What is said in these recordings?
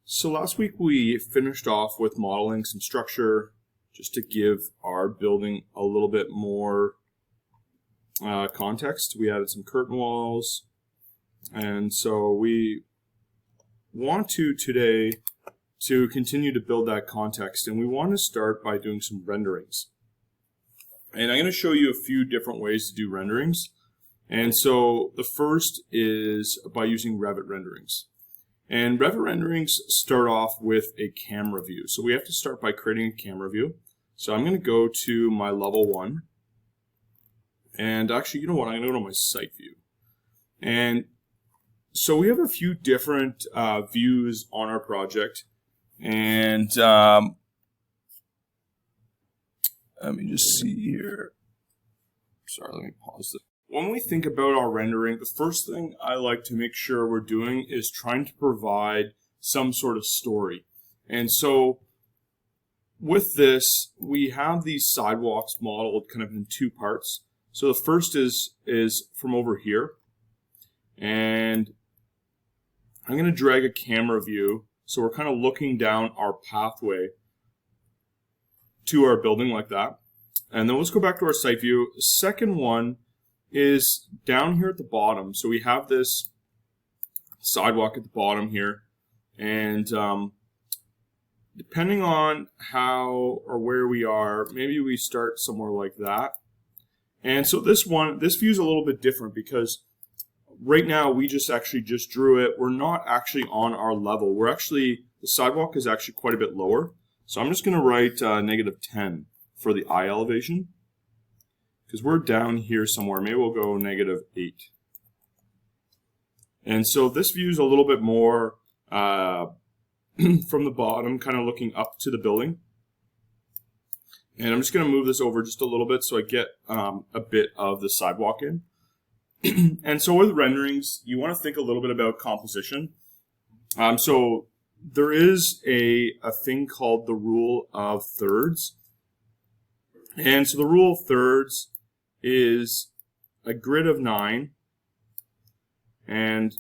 So last week we finished off with modeling some structure just to give our building a little bit more context. We added some curtain walls, and so we want to today to continue to build that context, and we want to start by doing some renderings. And I'm going to show you a few different ways to do renderings. And so the first is by using Revit renderings. And Revit renderings start off with a camera view. So we have to start by creating a camera view. So I'm going to go to my level 1. And actually, you know what? I'm going to go to my site view. And so we have a few different views on our project. And let me just see here. Sorry, let me pause this. When we think about our rendering, the first thing I like to make sure we're doing is trying to provide some sort of story. And so with this, we have these sidewalks modeled kind of in two parts. So the first is from over here. And I'm going to drag a camera view. So we're kind of looking down our pathway to our building like that. And then let's go back to our site view. The second one is down here at the bottom. So we have this sidewalk at the bottom here. And depending on how or where we are, maybe we start somewhere like that. And so this view is a little bit different because right now we just drew it. We're not actually on our level. The sidewalk is actually quite a bit lower. So I'm just going to write -10 for the eye elevation. Because we're down here somewhere. Maybe we'll go -8. And so this view is a little bit more from the bottom, kind of looking up to the building. And I'm just going to move this over just a little bit so I get a bit of the sidewalk in. And so with renderings, you want to think a little bit about composition. So there is a thing called the rule of thirds. And so the rule of thirds is a grid of 9. And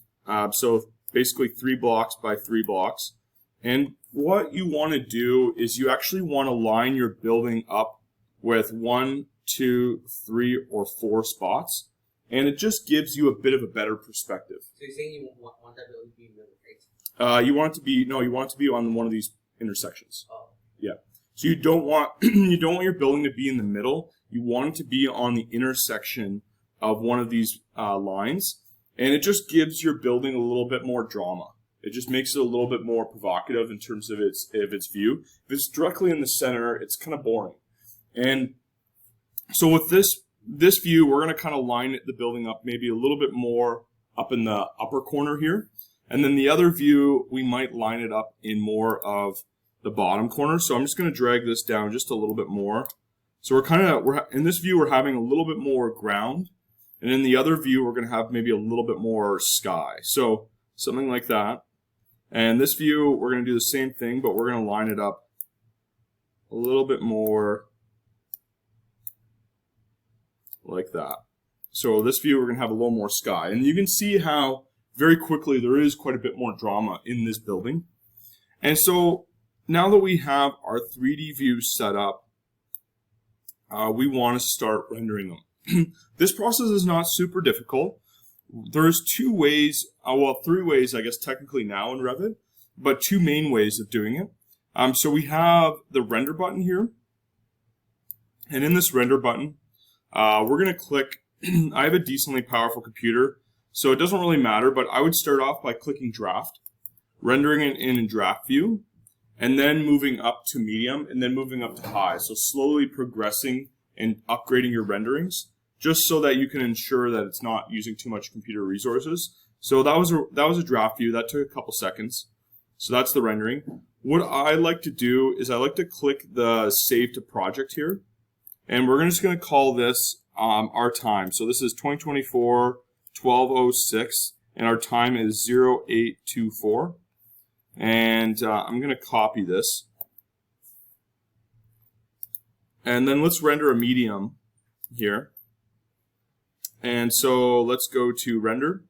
so basically 3 blocks by 3 blocks. And what you want to do is you actually want to line your building up with 1, 2, 3, or 4 spots. And it just gives you a bit of a better perspective. So you're saying you want that building to be in the middle, right? You want it to be on one of these intersections. Oh. Yeah. So you don't want your building to be in the middle. You want it to be on the intersection of one of these lines, and it just gives your building a little bit more drama. It just makes it a little bit more provocative in terms of its view. If it's directly in the center, it's kind of boring. And so with this view, we're going to kind of line the building up maybe a little bit more up in the upper corner here, and then the other view we might line it up in more of the bottom corner. So I'm just going to drag this down just a little bit more. So we're in this view we're having a little bit more ground, and in the other view we're going to have maybe a little bit more sky. So something like that. And this view we're going to do the same thing, but we're going to line it up a little bit more like that. So this view we're going to have a little more sky, and you can see how very quickly there is quite a bit more drama in this building. And so now that we have our 3D views set up, we want to start rendering them. This process is not super difficult. There's 3 ways, I guess technically now in Revit, but 2 main ways of doing it. So we have the render button here. And in this render button, we're going to click, I have a decently powerful computer, so it doesn't really matter, but I would start off by clicking draft, rendering it in draft view, and then moving up to medium, and then moving up to high. So slowly progressing and upgrading your renderings, just so that you can ensure that it's not using too much computer resources. So that was a draft view. That took a couple seconds. So that's the rendering. What I like to do is I like to click the Save to Project here, and we're just going to call this our time. So this is 2024 12:06, and our time is 0824. And I'm going to copy this. And then let's render a medium here. And so let's go to render.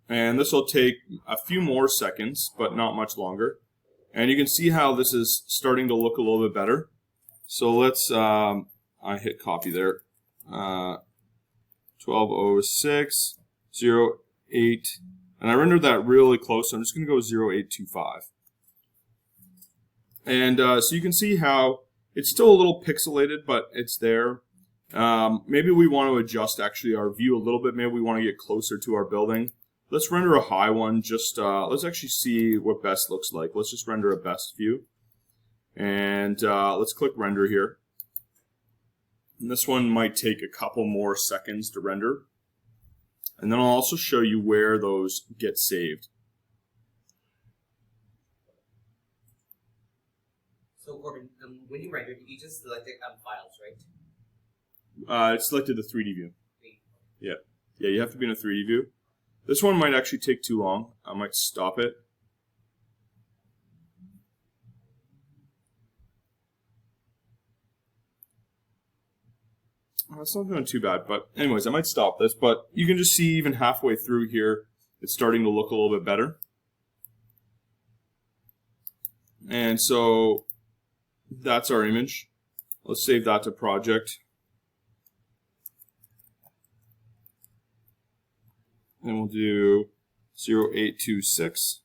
And this will take a few more seconds, but not much longer. And you can see how this is starting to look a little bit better. So let's, I hit copy there. 1206, 08, and I rendered that really close, so I'm just going to go 0825. And so you can see how it's still a little pixelated, but it's there. Maybe we want to adjust actually our view a little bit. Maybe we want to get closer to our building. Let's render a high one. Just let's actually see what best looks like. Let's just render a best view. And let's click render here. And this one might take a couple more seconds to render. And then I'll also show you where those get saved. So Corbin, when you rendered, you just selected files, right? It selected the 3D view. Yeah. Yeah, you have to be in a 3D view. This one might actually take too long. I might stop it. It's not doing too bad, but anyways, I might stop this, but you can just see even halfway through here, it's starting to look a little bit better. And so that's our image. Let's save that to project. And we'll do 0826.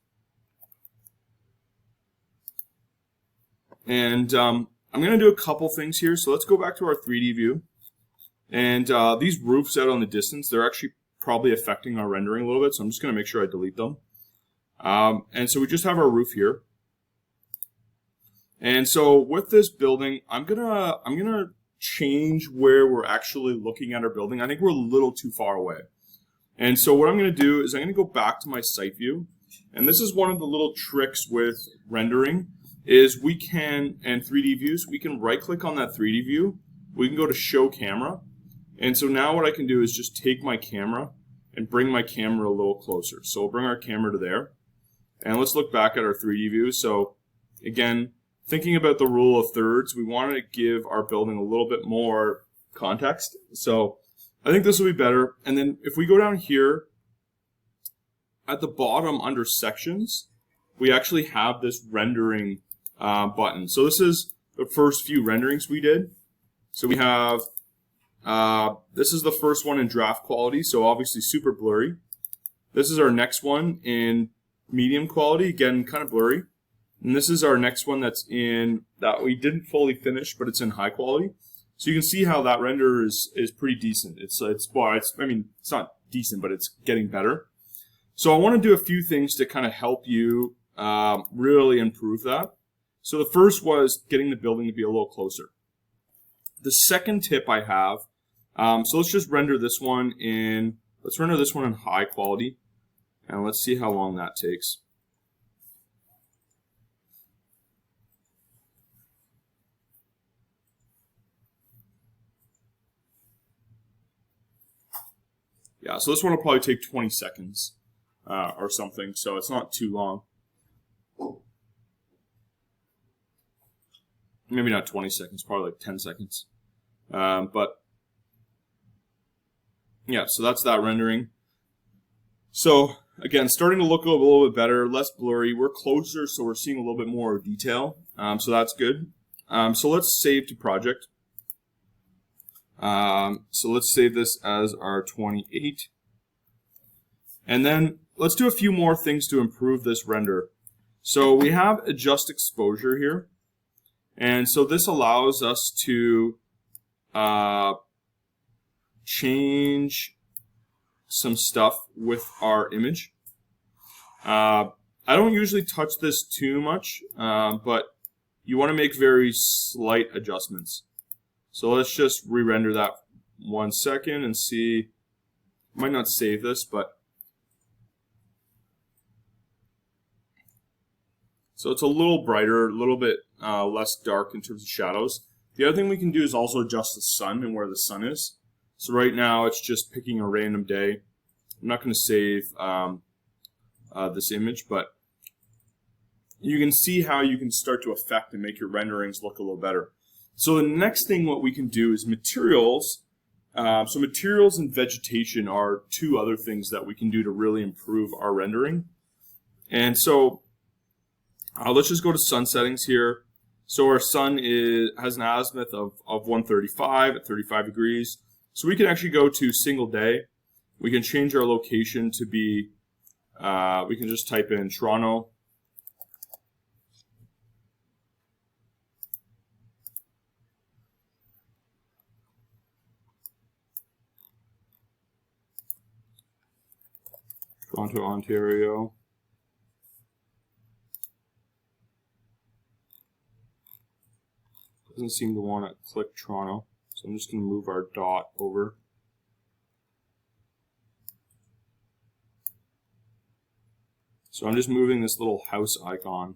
And I'm going to do a couple things here. So let's go back to our 3D view. And these roofs out on the distance, they're actually probably affecting our rendering a little bit. So I'm just going to make sure I delete them. And so we just have our roof here. And so with this building, I'm gonna change where we're actually looking at our building. I think we're a little too far away. And so what I'm going to do is I'm going to go back to my site view. And this is one of the little tricks with rendering is we can, and 3D views, we can right click on that 3D view. We can go to show camera. And so now what I can do is just take my camera and bring my camera a little closer. So we'll bring our camera to there. And let's look back at our 3D view. So again, thinking about the rule of thirds, we want to give our building a little bit more context. So I think this will be better. And then if we go down here, at the bottom under sections, we actually have this rendering button. So this is the first few renderings we did. So we have, this is the first one in draft quality, so obviously super blurry. This is our next one in medium quality, again, kind of blurry. And this is our next one that's in, that we didn't fully finish, but it's in high quality. So you can see how that render is pretty decent. I mean, it's not decent, but it's getting better. So I want to do a few things to kind of help you really improve that. So the first was getting the building to be a little closer. The second tip I have, so let's just render this one in, let's render this one in high quality. And let's see how long that takes. Yeah, so this one will probably take 20 seconds or something, so it's not too long. Maybe not 20 seconds, probably like 10 seconds. But yeah, so that's that rendering. So again, starting to look a little bit better, less blurry. We're closer, so we're seeing a little bit more detail. So that's good. So let's save to project. So let's save this as our 28. And then let's do a few more things to improve this render. So we have adjust exposure here. And so this allows us to change some stuff with our image. I don't usually touch this too much, but you want to make very slight adjustments. So let's just re-render that 1 second and see. I might not save this, but so it's a little brighter, a little bit less dark in terms of shadows. The other thing we can do is also adjust the sun and where the sun is. So right now it's just picking a random day. I'm not going to save this image, but you can see how you can start to affect and make your renderings look a little better. So the next thing what we can do is materials. So materials and vegetation are two other things that we can do to really improve our rendering. And so let's just go to sun settings here. So our sun has an azimuth of 135 at 35 degrees. So we can actually go to single day. We can change our location to be, we can just type in Toronto. Toronto, Ontario. Doesn't seem to want to click Toronto, so I'm just going to move our dot over. So I'm just moving this little house icon.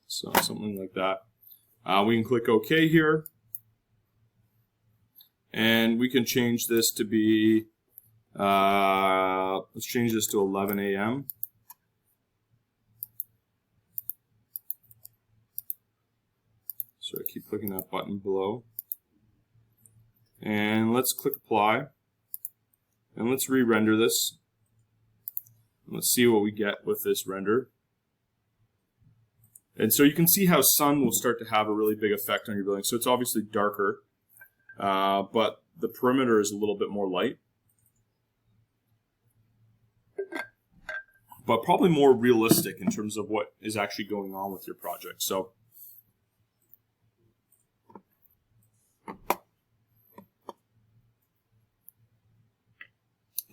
So something like that. We can click OK here. And we can change this to be, let's change this to 11 a.m. So I keep clicking that button below. And let's click apply. And let's re-render this. And let's see what we get with this render. And so you can see how sun will start to have a really big effect on your building. So it's obviously darker, but the perimeter is a little bit more light. But probably more realistic in terms of what is actually going on with your project. So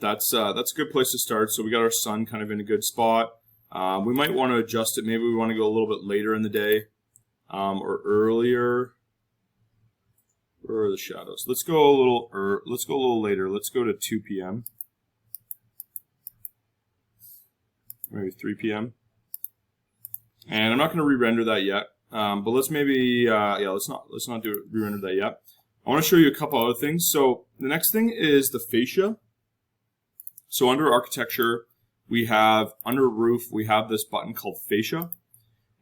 that's a good place to start. So we got our sun kind of in a good spot. We might want to adjust it. Maybe we want to go a little bit later in the day or earlier. Where are the shadows? Let's go a little later. Let's go to 2 p.m. Maybe 3 p.m. And I'm not going to re-render that yet. But let's maybe let's not re-render that yet. I want to show you a couple other things. So the next thing is the fascia. So under architecture, we have under roof, we have this button called fascia.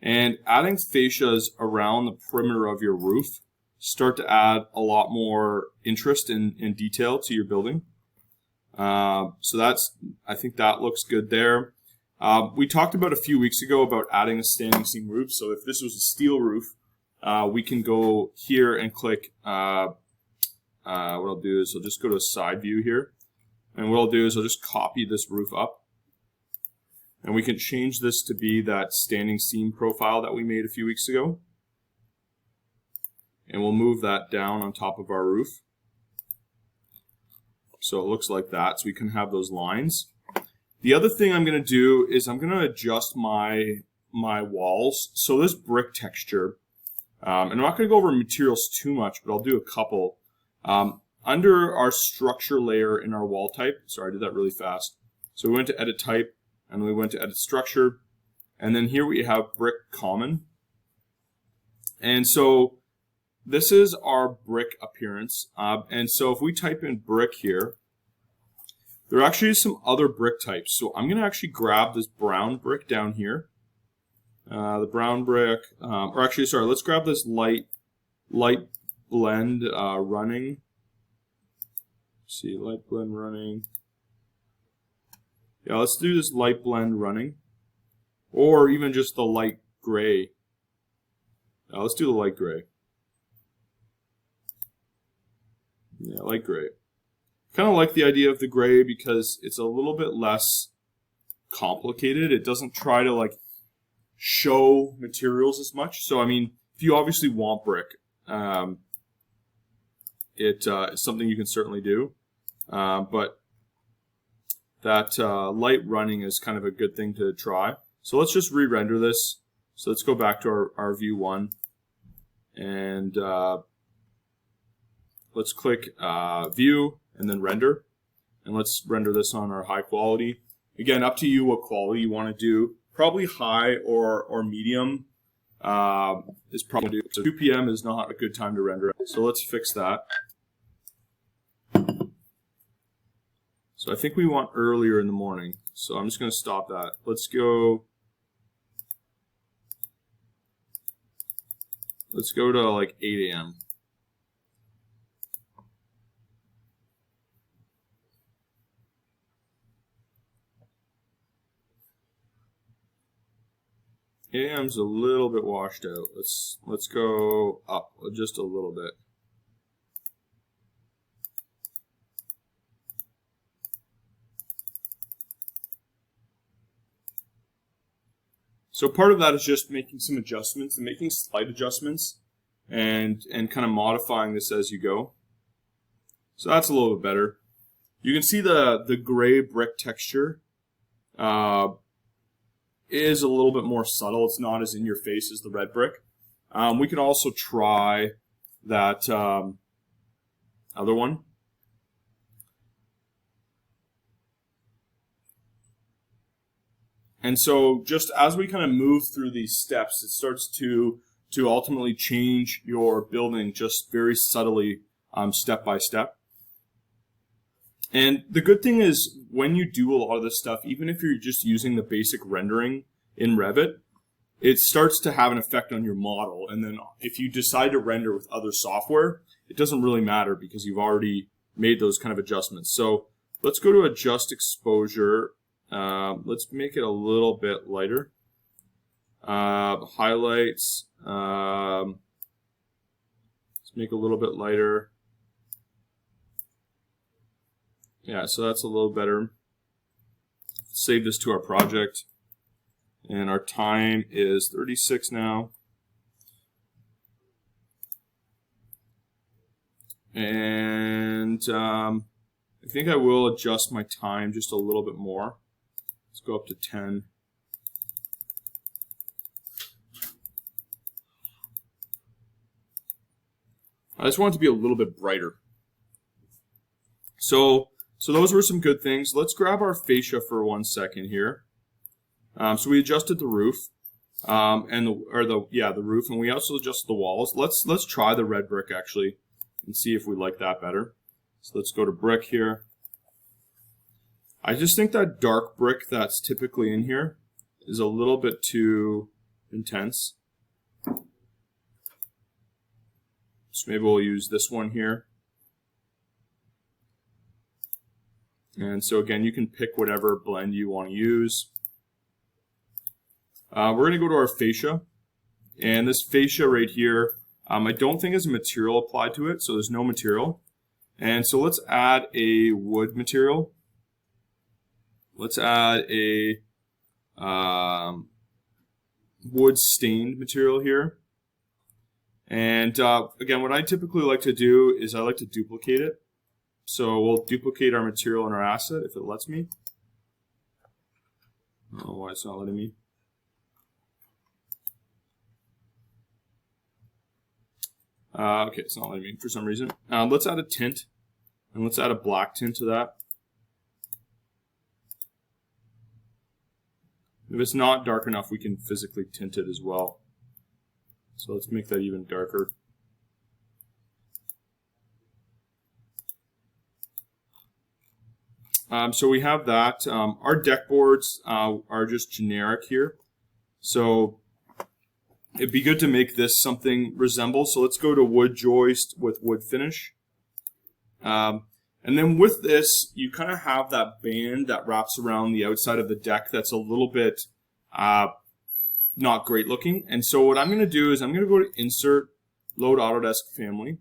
And adding fascias around the perimeter of your roof start to add a lot more interest and detail to your building. So I think that looks good there. We talked about a few weeks ago about adding a standing seam roof. So if this was a steel roof, we can go here and click, what I'll do is I'll just go to side view here. And what I'll do is I'll just copy this roof up. And we can change this to be that standing seam profile that we made a few weeks ago. And we'll move that down on top of our roof. So it looks like that, so we can have those lines. The other thing I'm going to do is I'm going to adjust my walls. So this brick texture, and I'm not going to go over materials too much, but I'll do a couple. Under our structure layer in our wall type, sorry, I did that really fast. So we went to edit type, and we went to edit structure, and then here we have brick common. And so this is our brick appearance. And so if we type in brick here, there actually is some other brick types. So I'm going to actually grab this brown brick down here. The brown brick, or actually, sorry, let's grab this light blend running. Let's see, light blend running. Yeah, let's do this light blend running. Or even just the light gray. Let's do the light gray. Yeah, light gray. Kind of like the idea of the gray because it's a little bit less complicated. It doesn't try to like show materials as much. So I mean, if you obviously want brick, it's something you can certainly do. But that light running is kind of a good thing to try. So let's just re-render this. So let's go back to our view 1 and let's click view and then render, and let's render this on our high quality. Again, up to you what quality you want to do. Probably high or medium is probably good. So 2 p.m. is not a good time to render it. So let's fix that. So I think we want earlier in the morning. So I'm just going to stop that. Let's go Let's go to like 8 a.m. AM's a little bit washed out. Let's go up just a little bit. So part of that is just making some adjustments and making slight adjustments and kind of modifying this as you go. So that's a little bit better. You can see the gray brick texture is a little bit more subtle. It's not as in your face as the red brick. We can also try that other one. And so just as we kind of move through these steps, it starts to ultimately change your building just very subtly, step by step. And the good thing is when you do a lot of this stuff, even if you're just using the basic rendering in Revit, it starts to have an effect on your model. And then if you decide to render with other software, it doesn't really matter because you've already made those kind of adjustments. So let's go to adjust exposure. Let's make it a little bit lighter. Highlights. Let's make it a little bit lighter. Yeah, so that's a little better. Save this to our project. And our time is 36 now. And I think I will adjust my time just a little bit more. Let's go up to 10. I just want it to be a little bit brighter. So those were some good things. Let's grab our fascia for 1 second here. So we adjusted the roof, the roof, and we also adjusted the walls. Let's try the red brick actually, and see if we like that better. So let's go to brick here. I just think that dark brick that's typically in here is a little bit too intense. So maybe we'll use this one here. And so again, you can pick whatever blend you want to use. We're going to go to our fascia. And this fascia right here, I don't think there's a material applied to it, so there's no material. And so let's add a wood material. Let's add a wood stained material here. And again, what I typically like to do is I like to duplicate it. So we'll duplicate our material in our asset if it lets me. I don't know why it's not letting me. Okay, it's not letting me for some reason. Let's add a tint, and let's add a black tint to that. If it's not dark enough, we can physically tint it as well. So let's make that even darker. So we have that. Our deck boards are just generic here. So it'd be good to make this something resemble. So let's go to wood joist with wood finish. And then with this, you kind of have that band that wraps around the outside of the deck that's a little bit not great looking. And so what I'm going to do is I'm going to go to Insert, Load Autodesk Family.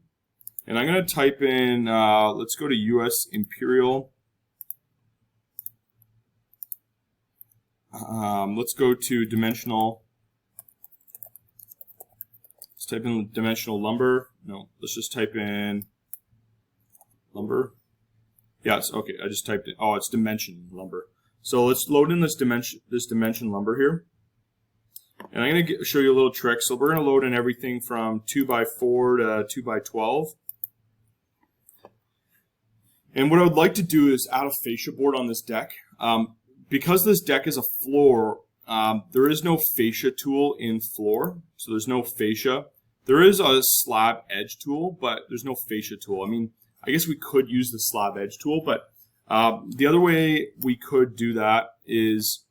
And I'm going to type in, let's go to US Imperial. Let's go to Dimensional. Let's type in dimensional lumber. No, let's just type in lumber. Yeah, it's okay. I just typed it. Oh, it's dimension lumber. So let's load in this dimension lumber here. And I'm going to show you a little trick. So we're going to load in everything from 2x4 to 2x12. And what I would like to do is add a fascia board on this deck. Because this deck is a floor, there is no fascia tool in floor. So there's no fascia. There is a slab edge tool, but there's no fascia tool. I mean, I guess we could use the slab edge tool, but the other way we could do that is,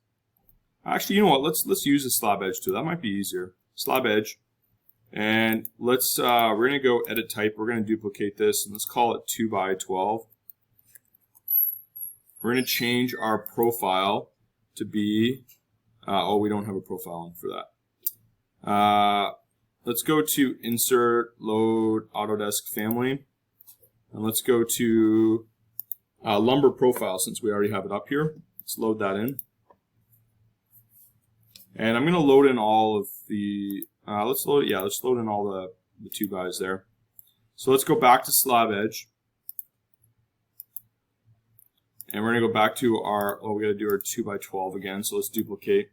actually, you know what? Let's use the slab edge tool. That might be easier. Slab edge, And let's, we're going to go edit type. We're going to duplicate this, and let's call it 2x12. We're going to change our profile to be, oh, we don't have a profile for that. Let's go to Insert, Load, Autodesk Family. And let's go to Lumber Profile, since we already have it up here. Let's load that in. And I'm going to load in all of the, let's load in all the 2 guys there. So let's go back to Slab Edge. And we're going to go back to our, oh, we got to do our 2x12 again, so let's duplicate.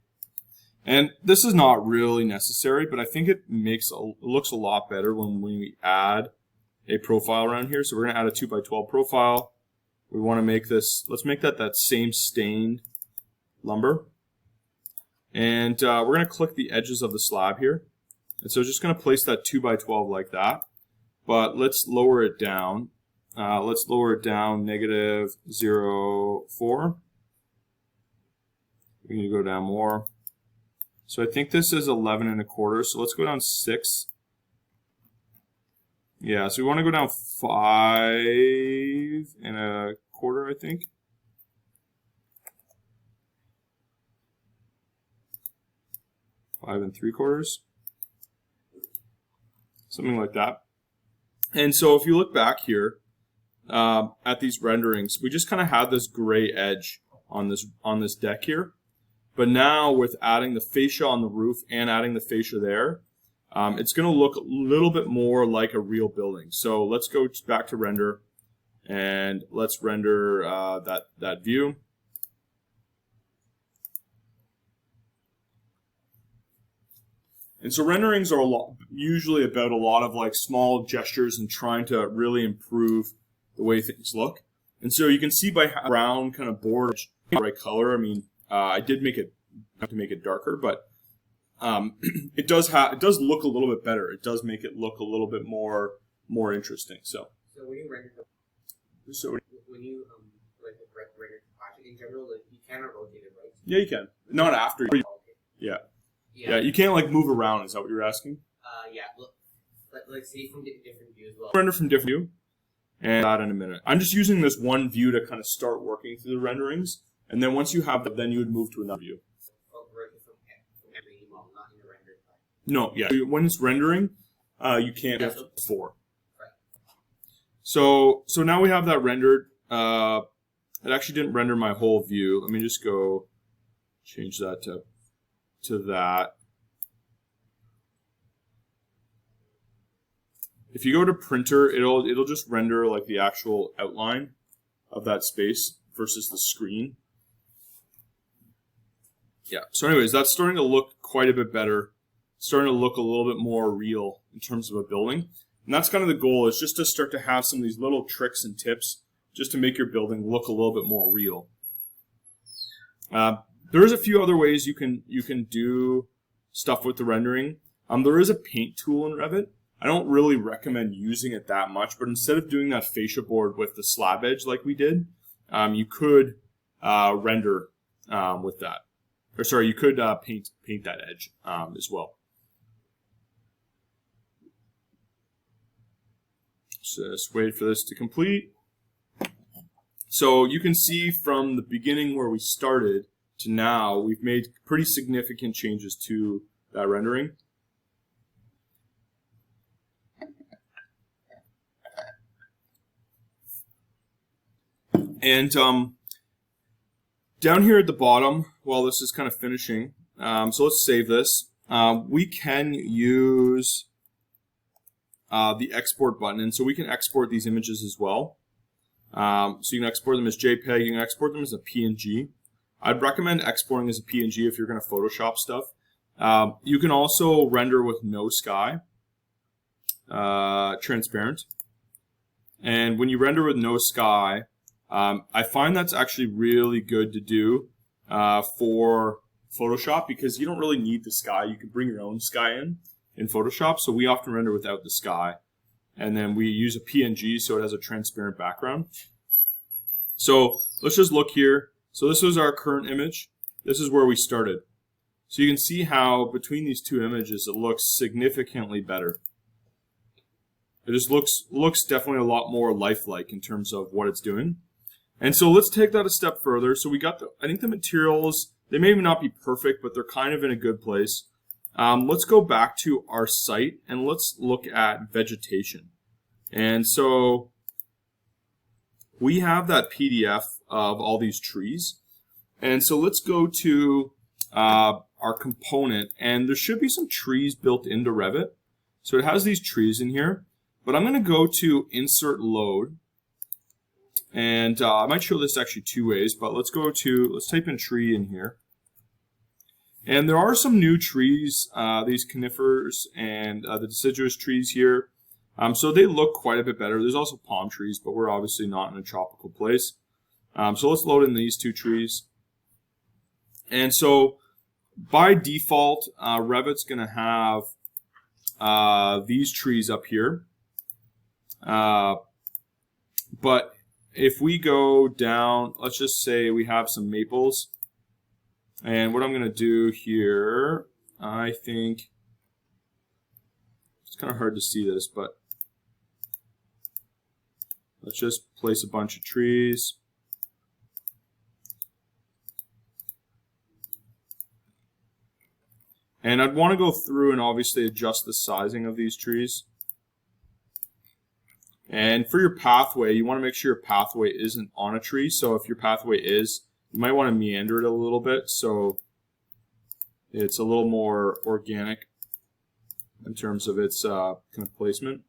And this is not really necessary, but I think it looks a lot better when we add a profile around here. So we're going to add a 2x12 profile. We want to make this, let's make that same stained lumber. And we're going to click the edges of the slab here. And so just going to place that 2x12 like that. But let's lower it down. Let's lower it down -0.4. We need to go down more. So I think this is 11.25. So let's go down 6. Yeah, so we want to go down 5.25, I think. Five and 3/4. Something like that. And so if you look back here at these renderings, we just kind of have this gray edge on this deck here. But now with adding the fascia on the roof and adding the fascia there, it's going to look a little bit more like a real building. So let's go back to render, and let's render that view. And so renderings are usually about a lot of like small gestures and trying to really improve the way things look. And so you can see by brown kind of board, bright color. I mean, I did make it to make it darker, but it does look a little bit better. It does make it look a little bit more interesting. So when you render, when you render project in general, like, you cannot rotate it, right? Yeah, you can. Not after. Yeah. Yeah, you can't like move around. Is that what you're asking? Yeah. Like see from different views. Well, render from different view, and that in a minute. I'm just using this one view to kind of start working through the renderings, and then once you have that, then you would move to another view. No, yeah. When it's rendering, you can't have 4. Right. So now we have that rendered. It actually didn't render my whole view. Let me just go change that to that. If you go to printer, it'll just render like the actual outline of that space versus the screen. Yeah. So anyways, that's starting to look quite a bit better. Starting to look a little bit more real in terms of a building. And that's kind of the goal, is just to start to have some of these little tricks and tips just to make your building look a little bit more real. There is a few other ways you can do stuff with the rendering. There is a paint tool in Revit. I don't really recommend using it that much, but instead of doing that fascia board with the slab edge like we did, you could render with that. Or sorry, you could paint that edge as well. Just wait for this to complete. So you can see from the beginning where we started to now, we've made pretty significant changes to that rendering. And down here at the bottom, while this is kind of finishing, so let's save this. We can use the export button, and so we can export these images as well. So you can export them as JPEG, you can export them as a PNG. I'd recommend exporting as a PNG if you're going to Photoshop stuff. You can also render with no sky, transparent. And when you render with no sky, I find that's actually really good to do for Photoshop, because you don't really need the sky. You can bring your own sky in Photoshop, so we often render without the sky. And then we use a PNG so it has a transparent background. So let's just look here. So this was our current image. This is where we started. So you can see how between these two images it looks significantly better. It just looks definitely a lot more lifelike in terms of what it's doing. And so let's take that a step further. So we got I think the materials, they may not be perfect, but they're kind of in a good place. Let's go back to our site and let's look at vegetation. And so we have that PDF of all these trees. And so let's go to our component, and there should be some trees built into Revit. So it has these trees in here, but I'm going to go to Insert Load. And I might show this actually two ways, but let's type in tree in here. And there are some new trees, these conifers and the deciduous trees here. So they look quite a bit better. There's also palm trees, but we're obviously not in a tropical place. So let's load in these two trees. And so by default, Revit's going to have these trees up here. But if we go down, let's just say we have some maples. And what I'm going to do here, I think, it's kind of hard to see this, but let's just place a bunch of trees. And I'd want to go through and obviously adjust the sizing of these trees. And for your pathway, you want to make sure your pathway isn't on a tree. So if your pathway is, you might want to meander it a little bit so it's a little more organic in terms of its kind of placement.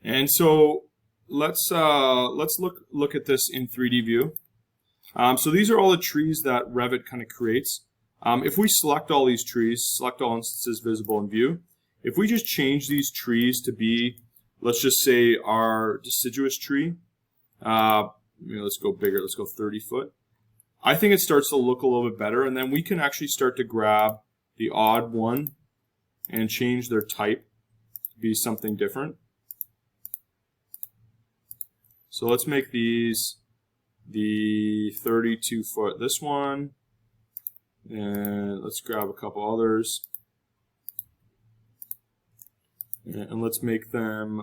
And so let's look at this in 3D view. So these are all the trees that Revit kind of creates. If we select all these trees, select all instances visible in view, if we just change these trees to be, let's just say our deciduous tree, let's go bigger, let's go 30 foot. I think it starts to look a little bit better, and then we can actually start to grab the odd one and change their type to be something different. So let's make these the 32 foot, this one, and let's grab a couple others, and let's make them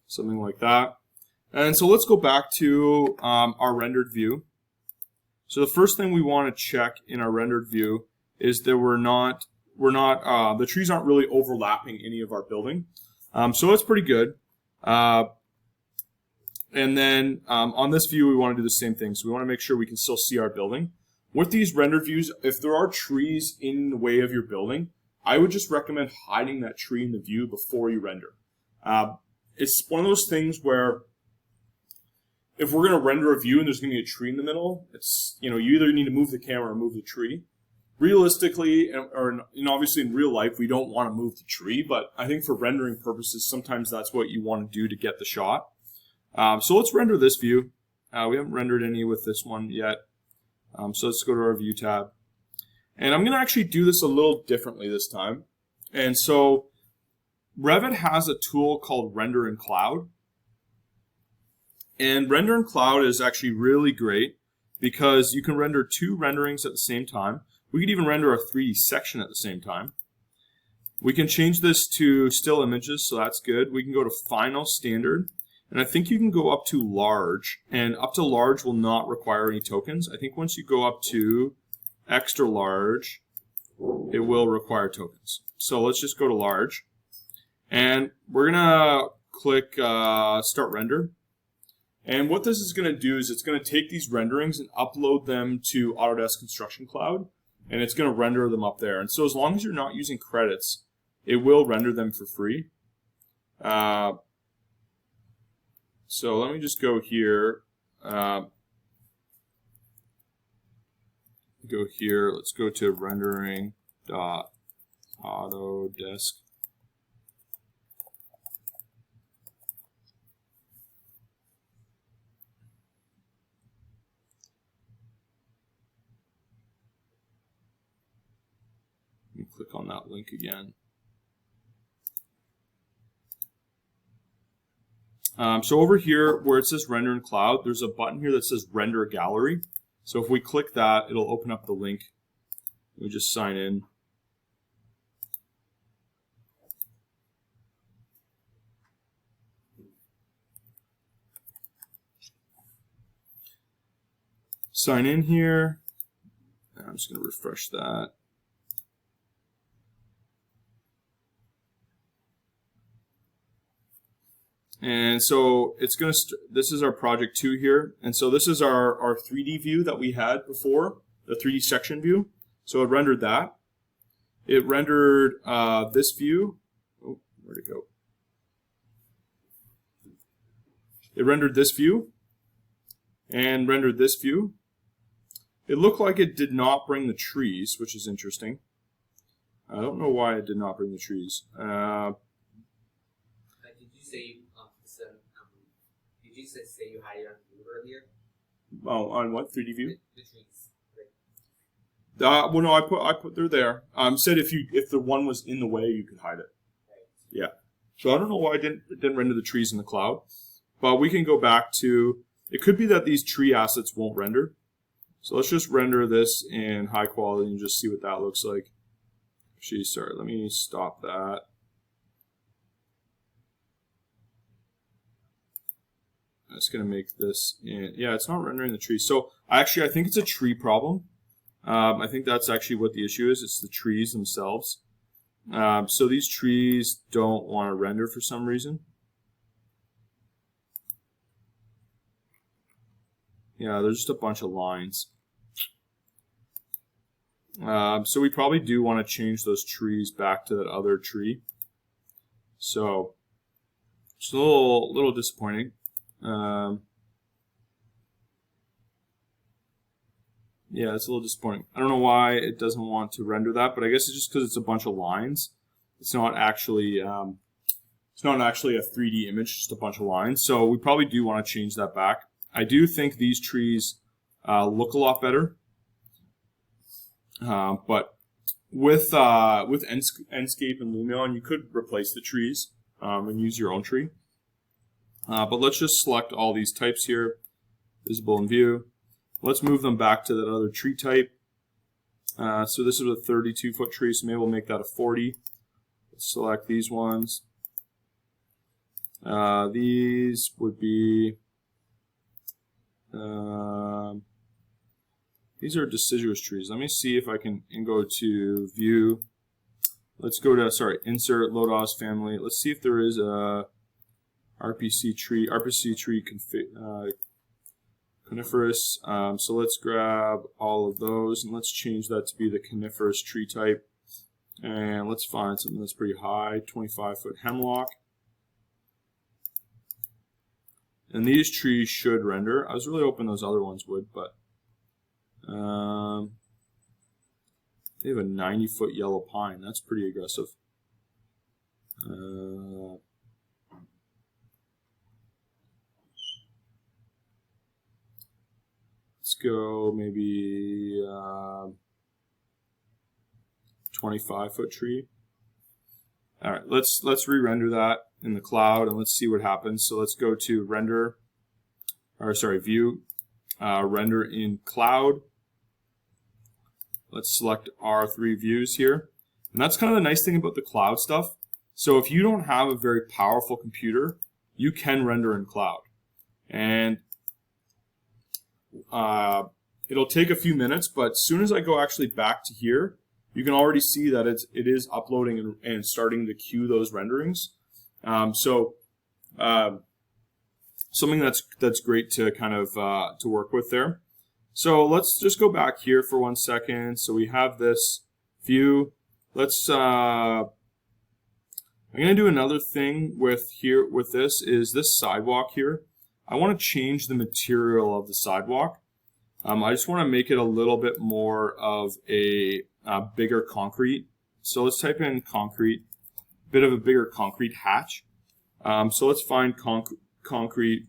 something like that. And so let's go back to our rendered view. So the first thing we want to check in our rendered view is that the trees aren't really overlapping any of our building. So that's pretty good. And then on this view, we want to do the same thing. So we want to make sure we can still see our building. With these rendered views, if there are trees in the way of your building, I would just recommend hiding that tree in the view before you render. It's one of those things where if we're going to render a view and there's going to be a tree in the middle, it's, you either need to move the camera or move the tree. Realistically, or obviously in real life, we don't want to move the tree, but I think for rendering purposes, sometimes that's what you want to do to get the shot. So let's render this view. We haven't rendered any with this one yet. So let's go to our View tab. And I'm going to actually do this a little differently this time. And so Revit has a tool called Render in Cloud. And Render in Cloud is actually really great because you can render two renderings at the same time. We could even render a 3D section at the same time. We can change this to still images, so that's good. We can go to Final Standard, and I think you can go up to Large, and up to Large will not require any tokens. I think once you go up to Extra Large, it will require tokens. So let's just go to Large, and we're going to click Start Render. And what this is going to do is it's going to take these renderings and upload them to Autodesk Construction Cloud. And it's going to render them up there. And so as long as you're not using credits, it will render them for free. So let me just go here. Let's go to rendering.autodesk. click on that link again. So over here where it says render in cloud, there's a button here that says render gallery. So if we click that, it'll open up the link. We just sign in. Sign in here. I'm just going to refresh that. And so it's going to, this is our project 2 here. And so this is our 3D view that we had before, the 3D section view. So it rendered that. It rendered this view. Oh, where'd it go? It rendered this view and rendered this view. It looked like it did not bring the trees, which is interesting. I don't know why it did not bring the trees. Did you say say you had it on view earlier? Oh, on what 3D view? The trees. Right. Well, no, I put they're there. Said if the one was in the way, you could hide it. Right. Yeah. So I don't know why it didn't render the trees in the cloud, but we can go back to. It could be that these tree assets won't render. So let's just render this in high quality and just see what that looks like. Actually, sorry, let me stop that. I'm just going to make this in. Yeah, it's not rendering the trees. So actually, I think it's a tree problem. I think that's actually what the issue is. It's the trees themselves. So these trees don't want to render for some reason. Yeah, there's just a bunch of lines. So we probably do want to change those trees back to that other tree. So it's a little disappointing. Yeah, it's a little disappointing. I don't know why it doesn't want to render that, but I guess it's just because it's a bunch of lines. It's not actually a 3D image, just a bunch of lines. So we probably do want to change that back. I do think these trees look a lot better. But with Enscape and Lumion, you could replace the trees and use your own tree. But let's just select all these types here, visible in view. Let's move them back to that other tree type. So this is a 32-foot tree, so maybe we'll make that a 40. Let's select these ones. These would be... these are deciduous trees. Let me see if I can go to view. Let's go to, insert, Lodos family. Let's see if there is a RPC tree coniferous. So let's grab all of those and let's change that to be the coniferous tree type. And let's find something that's pretty high, 25-foot hemlock. And these trees should render. I was really hoping those other ones would, but they have a 90-foot yellow pine. That's pretty aggressive. Let's go maybe 25-foot tree. All right, let's re-render that in the cloud and let's see what happens. So let's go to view, render in cloud. Let's select our 3 views here. And that's kind of the nice thing about the cloud stuff. So if you don't have a very powerful computer, you can render in cloud. And it'll take a few minutes, but as soon as I go actually back to here, you can already see that it is uploading and starting to queue those renderings. Something that's great to kind of to work with there. So let's just go back here for 1 second. So we have this view. Let's I'm going to do another thing with this is this sidewalk here. I want to change the material of the sidewalk. I just want to make it a little bit more of a bigger concrete. So let's type in concrete, bit of a bigger concrete hatch. So let's find concrete.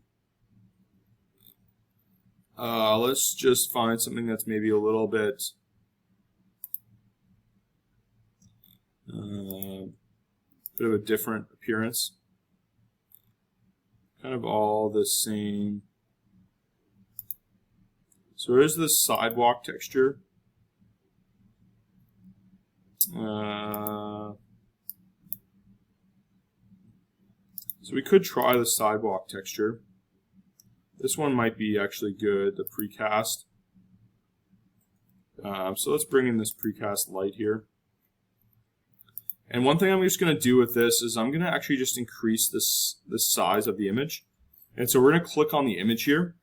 Let's just find something that's maybe a little bit Bit of a different appearance. Kind of all the same. So there is this sidewalk texture. So we could try the sidewalk texture. This one might be actually good, the precast. So let's bring in this precast light here. And one thing I'm just going to do with this is I'm going to actually just increase the size of the image. And so we're going to click on the image here.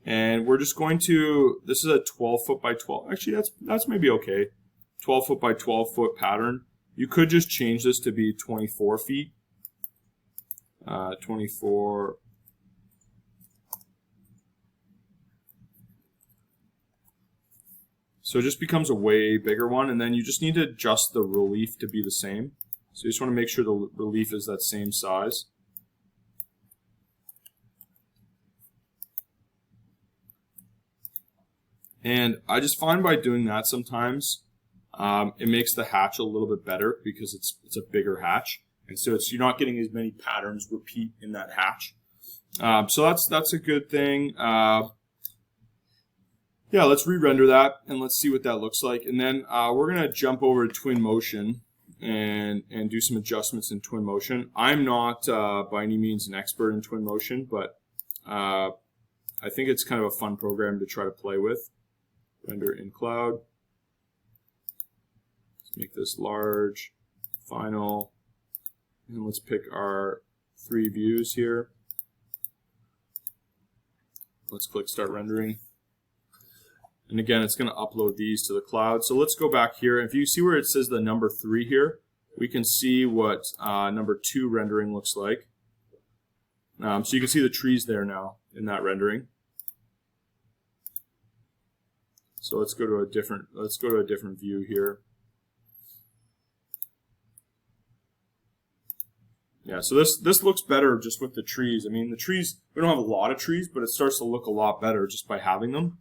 And we're just going to, this is a 12 foot by 12. Actually, that's maybe okay. 12 foot by 12 foot pattern. You could just change this to be 24 feet. 24. So it just becomes a way bigger one, and then you just need to adjust the relief to be the same. So you just want to make sure the relief is that same size. And I just find by doing that sometimes, it makes the hatch a little bit better because it's a bigger hatch, and so you're not getting as many patterns repeat in that hatch. So that's a good thing. Yeah, let's re-render that and let's see what that looks like. And then we're gonna jump over to Twinmotion and do some adjustments in Twinmotion. I'm not by any means an expert in Twinmotion, but I think it's kind of a fun program to try to play with. Render in cloud. Let's make this large, final, and let's pick our 3 views here. Let's click start rendering. And again, it's going to upload these to the cloud. So let's go back here. If you see where it says the number 3 here, we can see what number 2 rendering looks like. So you can see the trees there now in that rendering. So let's go to a different view here. Yeah, so this looks better just with the trees. I mean, the trees, we don't have a lot of trees, but it starts to look a lot better just by having them.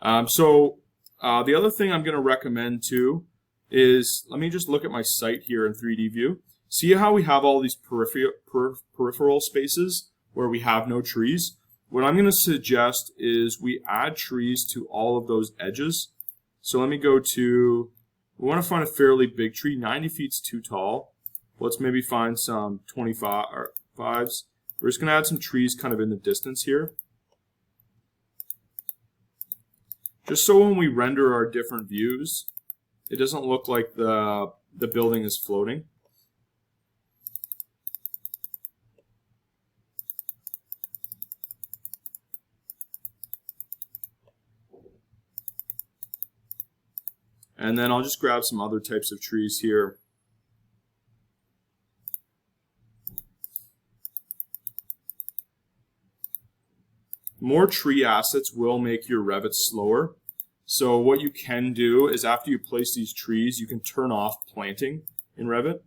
The other thing I'm going to recommend too is, let me just look at my site here in 3D view. See how we have all these peripheral spaces where we have no trees? What I'm going to suggest is we add trees to all of those edges. So let me go to, we want to find a fairly big tree. 90 feet's too tall. Let's maybe find some 25s. We're just going to add some trees kind of in the distance here. Just so when we render our different views, it doesn't look like the building is floating. And then I'll just grab some other types of trees here. More tree assets will make your Revit slower. So what you can do is after you place these trees, you can turn off planting in Revit.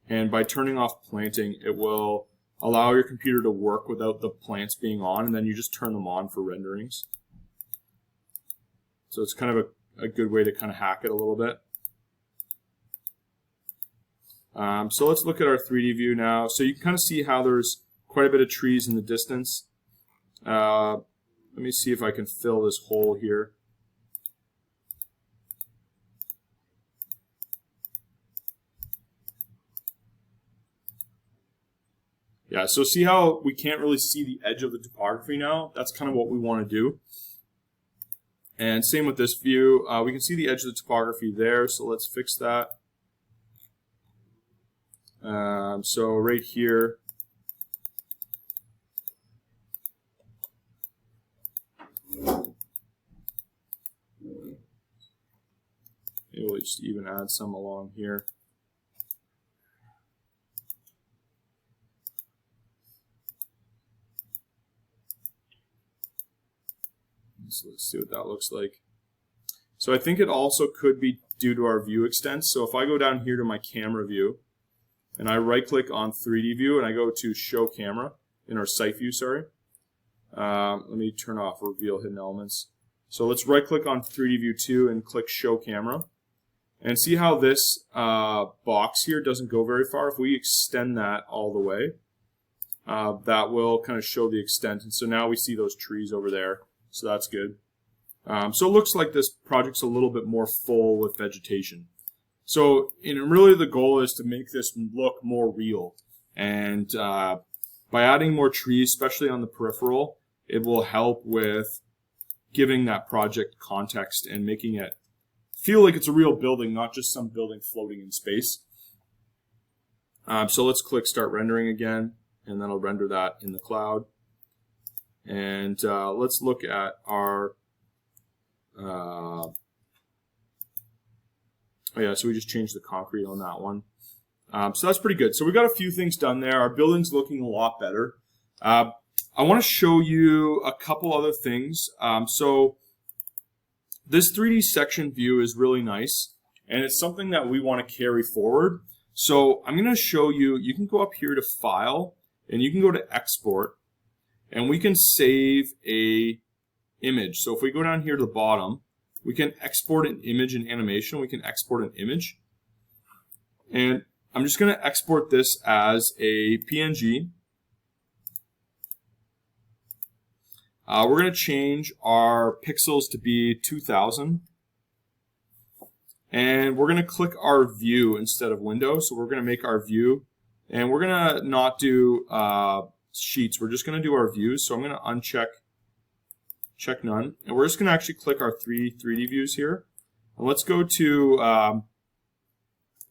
And by turning off planting, it will allow your computer to work without the plants being on, and then you just turn them on for renderings. So it's kind of a good way to kind of hack it a little bit. So let's look at our 3D view now. So you can kind of see how there's quite a bit of trees in the distance. Let me see if I can fill this hole here. Yeah, so see how we can't really see the edge of the topography now? That's kind of what we want to do. And same with this view. We can see the edge of the topography there, so let's fix that. So right here, maybe we'll just even add some along here. So let's see what that looks like. So I think it also could be due to our view extents. So if I go down here to my camera view, and I right click on 3D view, and I go to show camera, in our site view, sorry. Let me turn off reveal hidden elements. So let's right click on 3D view 2 and click show camera. And see how this box here doesn't go very far? If we extend that all the way, that will kind of show the extent. And so now we see those trees over there. So that's good. So it looks like this project's a little bit more full with vegetation. So really the goal is to make this look more real. And by adding more trees, especially on the peripheral, it will help with giving that project context and making it feel like it's a real building, not just some building floating in space. So let's click Start Rendering again, and then I'll render that in the cloud. And let's look at our... oh yeah, so we just changed the concrete on that one. So that's pretty good. So we got a few things done there. Our building's looking a lot better. I want to show you a couple other things. So this 3D section view is really nice, and it's something that we want to carry forward. So I'm going to show you, you can go up here to File, and you can go to Export, and we can save a image. So if we go down here to the bottom, we can export an image in animation. We can export an image. And I'm just going to export this as a PNG. We're going to change our pixels to be 2000. And we're going to click our view instead of window. So we're going to make our view. And we're going to not do sheets. We're just going to do our views. So I'm going to uncheck check none. And we're just going to actually click our 3D views here. And let's go to,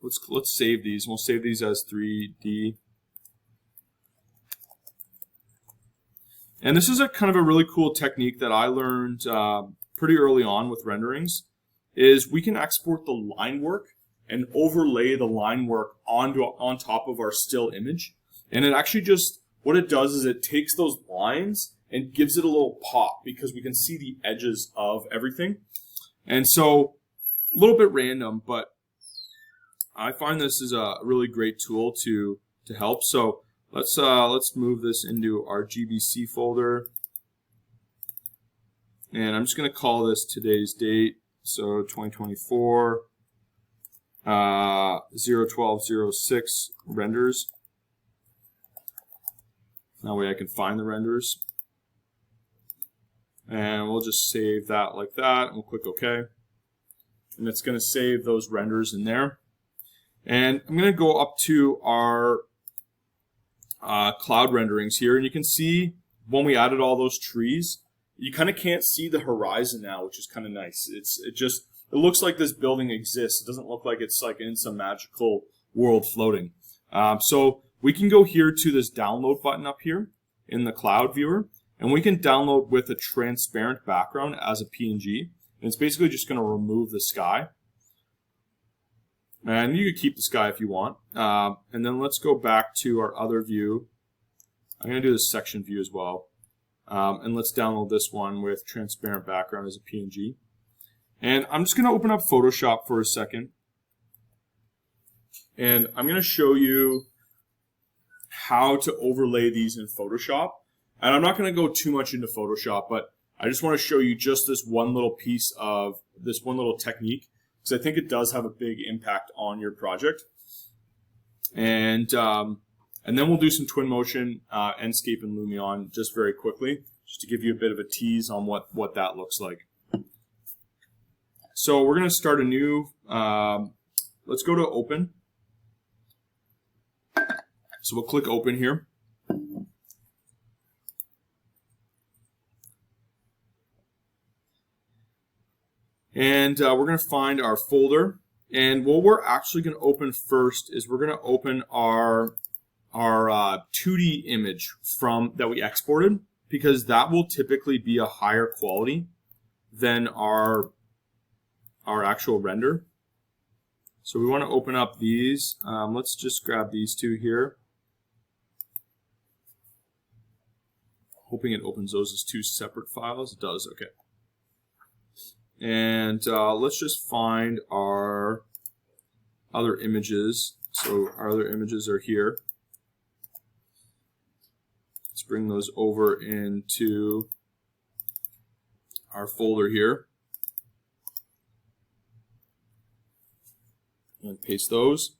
let's save these. We'll save these as 3D. And this is a kind of a really cool technique that I learned pretty early on with renderings, is we can export the line work and overlay the line work on top of our still image. And it actually just, what it does is it takes those lines and gives it a little pop because we can see the edges of everything. And so, a little bit random, but I find this is a really great tool to help. So let's move this into our GBC folder, and I'm just going to call this today's date. So 2024 01206 renders. That way I can find the renders. And we'll just save that like that, and we'll click OK. And it's going to save those renders in there. And I'm going to go up to our cloud renderings here, and you can see when we added all those trees, you kind of can't see the horizon now, which is kind of nice. It looks like this building exists. It doesn't look like it's like in some magical world floating. So we can go here to this download button up here in the cloud viewer, and we can download with a transparent background as a PNG. And it's basically just going to remove the sky. And you could keep the sky if you want. And then let's go back to our other view. I'm going to do the section view as well. And let's download this one with transparent background as a PNG. And I'm just going to open up Photoshop for a second. And I'm going to show you how to overlay these in Photoshop. And I'm not going to go too much into Photoshop, but I just want to show you just this one little piece of this one little technique, because I think it does have a big impact on your project. And then we'll do some Twinmotion, Enscape, and Lumion just very quickly, just to give you a bit of a tease on what that looks like. So we're going to start a new, let's go to Open. So we'll click Open here. And we're going to find our folder. And what we're actually going to open first is we're going to open our 2D image that we exported, because that will typically be a higher quality than our actual render. So we want to open up these. Let's just grab these two here. Hoping it opens those as two separate files. It does, okay. And let's just find our other images. So our other images are here. Let's bring those over into our folder here. paste those.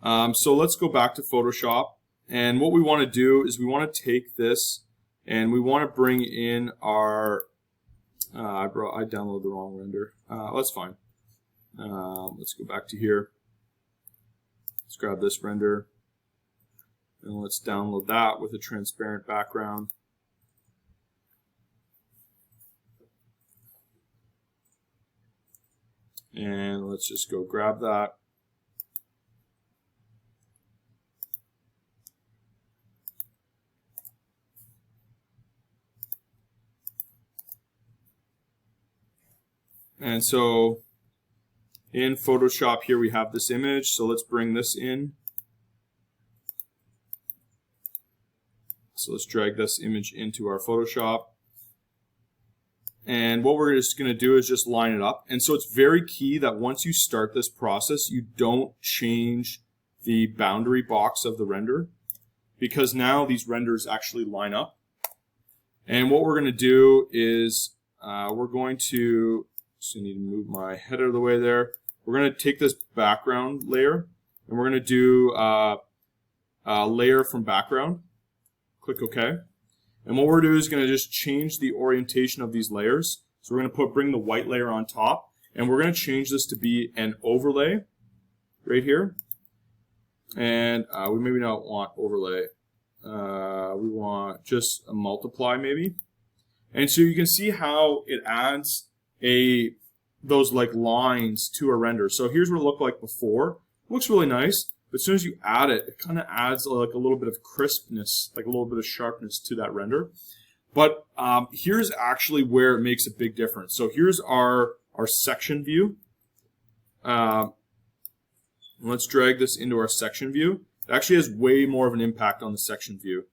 So let's go back to Photoshop. And what we want to do is we want to take this and we want to bring in our, I downloaded the wrong render. That's fine. Let's go back to here. Let's grab this render. And let's download that with a transparent background. And let's just go grab that. And so in Photoshop here we have this image, so let's bring this in. So let's drag this image into our Photoshop. And what we're just going to do is just line it up. And so it's very key that once you start this process, you don't change the boundary box of the render, because now these renders actually line up. And what we're going to do is we're going to, so I need to move my head out of the way there. We're going to take this background layer and we're going to do layer from background. Click OK. And what we're doing is going to just change the orientation of these layers. So we're going to bring the white layer on top, and we're going to change this to be an overlay right here. And we maybe not want overlay. We want just a multiply maybe. And so you can see how it adds those like lines to a render. So here's what it looked like before. It looks really nice. But as soon as you add it, it kind of adds like a little bit of crispness, like a little bit of sharpness to that render. But here's actually where it makes a big difference. So here's our section view. Let's drag this into our section view. It actually has way more of an impact on the section view.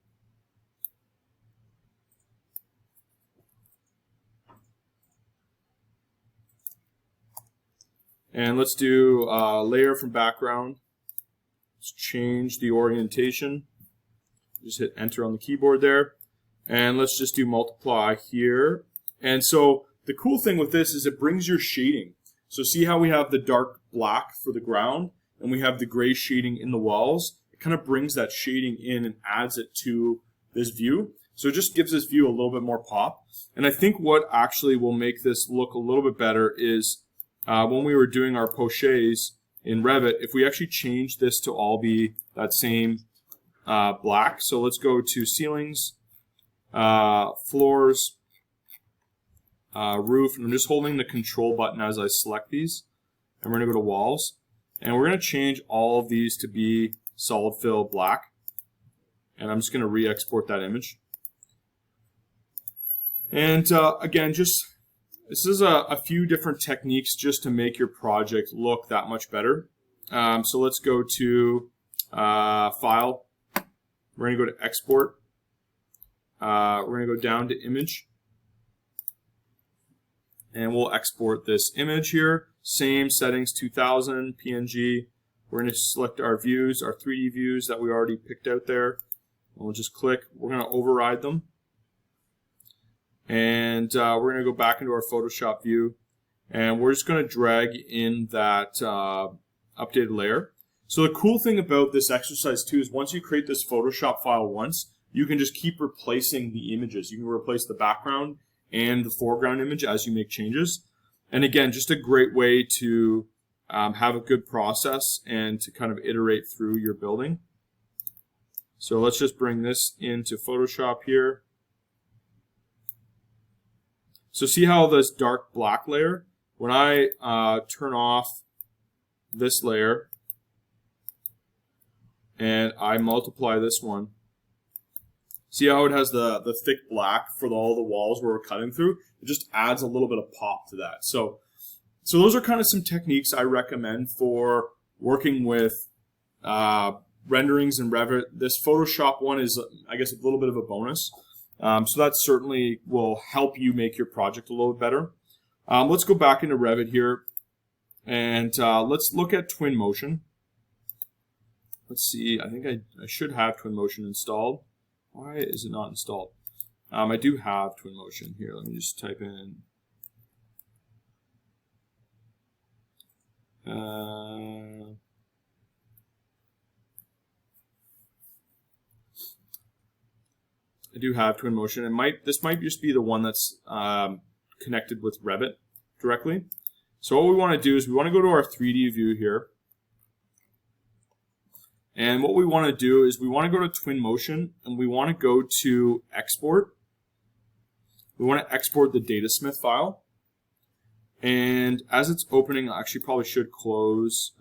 And let's do layer from background. Let's change the orientation. Just hit enter on the keyboard there. And let's just do multiply here. And so the cool thing with this is it brings your shading. So see how we have the dark black for the ground and we have the gray shading in the walls? It kind of brings that shading in and adds it to this view. So it just gives this view a little bit more pop. And I think what actually will make this look a little bit better is when we were doing our pochets in Revit, if we actually change this to all be that same black. So let's go to ceilings, floors, roof, and I'm just holding the control button as I select these. And we're going to go to walls. And we're going to change all of these to be solid fill black. And I'm just going to re-export that image. And again, this is a few different techniques just to make your project look that much better. So let's go to File. We're going to go to Export. We're going to go down to Image. And we'll export this image here. Same settings, 2000, PNG. We're going to select our views, our 3D views that we already picked out there. And we'll just click. We're going to override them. And we're going to go back into our Photoshop view, and we're just going to drag in that updated layer. So the cool thing about this exercise too is once you create this Photoshop file once, you can just keep replacing the images. You can replace the background and the foreground image as you make changes. And again, just a great way to have a good process and to kind of iterate through your building. So let's just bring this into Photoshop here. So see how this dark black layer, when I turn off this layer and I multiply this one, see how it has the thick black for all the walls where we're cutting through? It just adds a little bit of pop to that. So those are kind of some techniques I recommend for working with renderings in Revit. This Photoshop one is, I guess, a little bit of a bonus. So that certainly will help you make your project a little bit better. Let's go back into Revit here, and let's look at Twinmotion. Let's see, I think I should have Twinmotion installed. Why is it not installed? I do have Twinmotion here. Let me just type in. I do have Twinmotion. This might just be the one that's connected with Revit directly. So what we want to do is we want to go to our 3D view here. And what we want to do is we want to go to Twinmotion and we want to go to Export. We want to export the Datasmith file. And as it's opening, I actually probably should close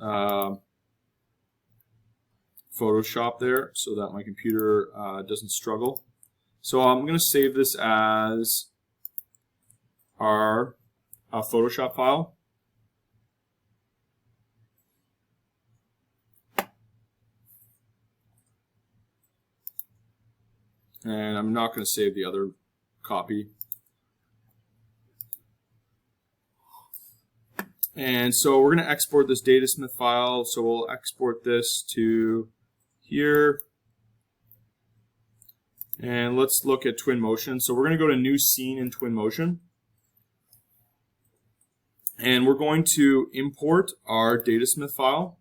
Photoshop there so that my computer doesn't struggle. So I'm going to save this as our Photoshop file. And I'm not going to save the other copy. And so we're going to export this Datasmith file. So we'll export this to here. And let's look at Twinmotion. So we're going to go to New Scene in Twinmotion. And we're going to import our Datasmith file.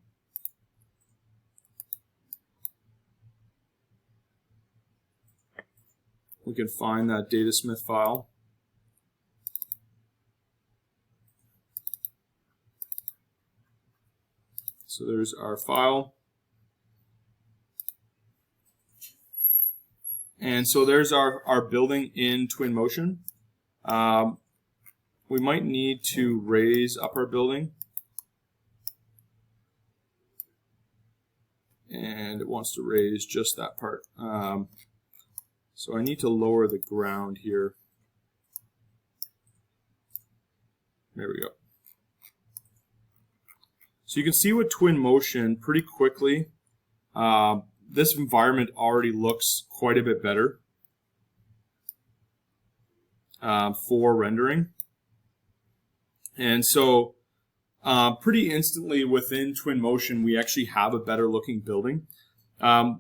We can find that Datasmith file. So there's our file. And so there's our building in Twinmotion. We might need to raise up our building. And it wants to raise just that part. So I need to lower the ground here. There we go. So you can see with Twinmotion pretty quickly, this environment already looks quite a bit better for rendering. And so pretty instantly within Twinmotion, we actually have a better looking building.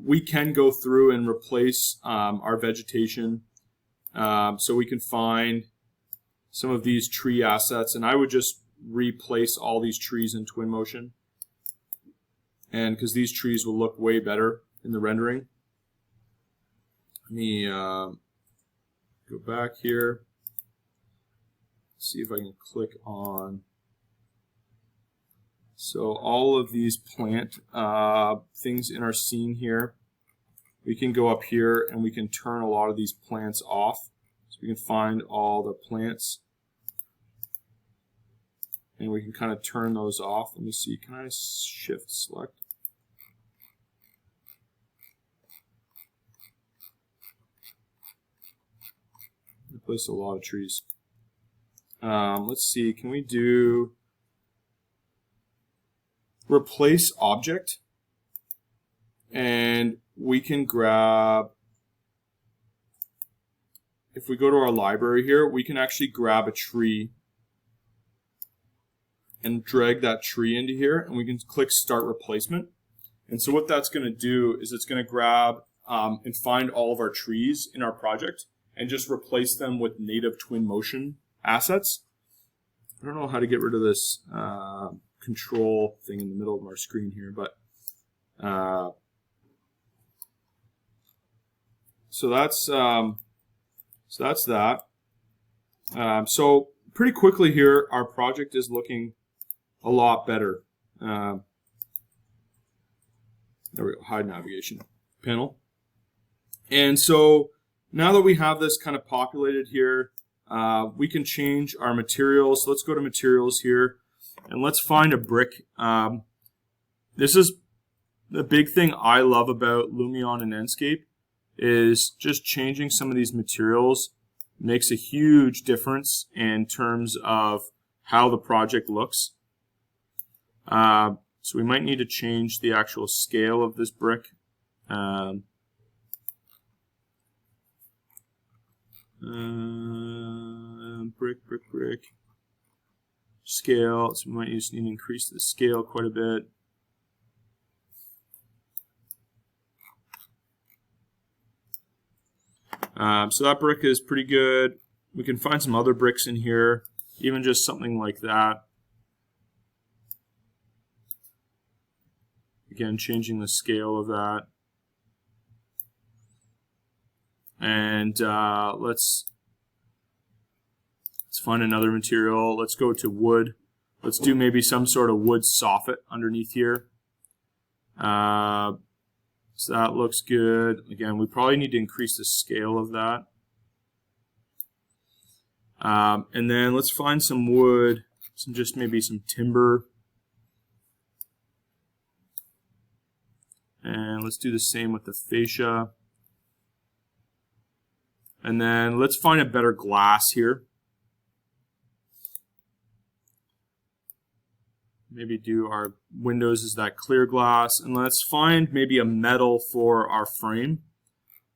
We can go through and replace our vegetation. So we can find some of these tree assets, and I would just replace all these trees in Twinmotion. And because these trees will look way better in the rendering. Let me go back here. See if I can click on. So all of these plant things in our scene here, we can go up here and we can turn a lot of these plants off. So we can find all the plants and we can kind of turn those off. Let me see, can I shift select? Replace a lot of trees. Let's see, can we do replace object? And we can grab, if we go to our library here, we can actually grab a tree and drag that tree into here, and we can click Start Replacement. And so what that's going to do is it's going to grab and find all of our trees in our project and just replace them with native Twinmotion assets. I don't know how to get rid of this control thing in the middle of our screen here, but so that's that. So pretty quickly here, our project is looking a lot better. There we go, hide navigation panel. And so now that we have this kind of populated here, we can change our materials. So let's go to materials here and let's find a brick. This is the big thing I love about Lumion and Enscape, is just changing some of these materials makes a huge difference in terms of how the project looks. So we might need to change the actual scale of this brick. Brick. Scale. So we might just need to increase the scale quite a bit. So that brick is pretty good. We can find some other bricks in here, even just something like that. Again, changing the scale of that. And let's find another material. Let's go to wood. Let's do maybe some sort of wood soffit underneath here. So that looks good. Again, we probably need to increase the scale of that. And then let's find some wood, just maybe some timber. And let's do the same with the fascia. And then let's find a better glass here. Maybe do our windows as that clear glass. And let's find maybe a metal for our frame.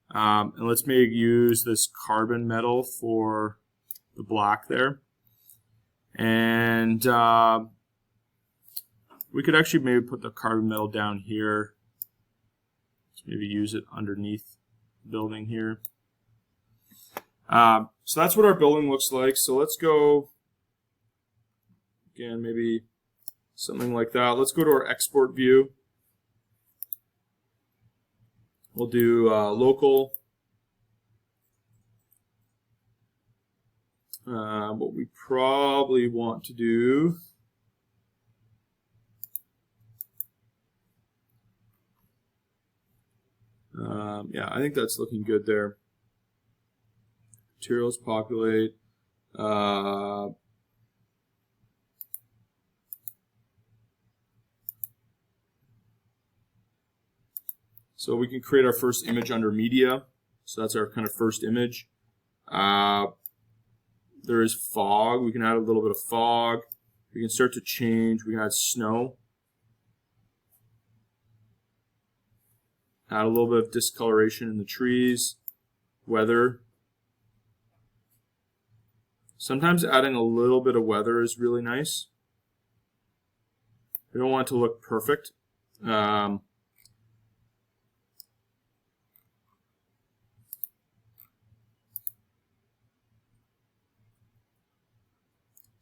And let's maybe use this carbon metal for the black there. And we could actually maybe put the carbon metal down here. Let's maybe use it underneath the building here. So that's what our building looks like. So let's go, again, maybe something like that. Let's go to our export view. We'll do local. What we probably want to do, yeah, I think that's looking good there. Materials populate. So we can create our first image under media. So that's our kind of first image. There is fog. We can add a little bit of fog. We can start to change. We can add snow. Add a little bit of discoloration in the trees. Weather. Sometimes adding a little bit of weather is really nice. We don't want it to look perfect.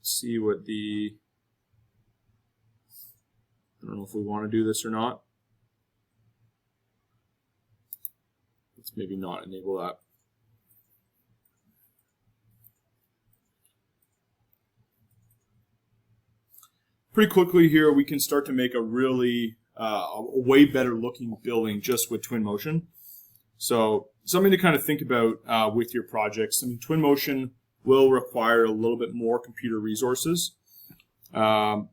See what the, I don't know if we want to do this or not. Let's maybe not enable that. Pretty quickly here, we can start to make a really a way better looking building just with Twinmotion. So something to kind of think about with your projects. I mean, Twinmotion will require a little bit more computer resources. Let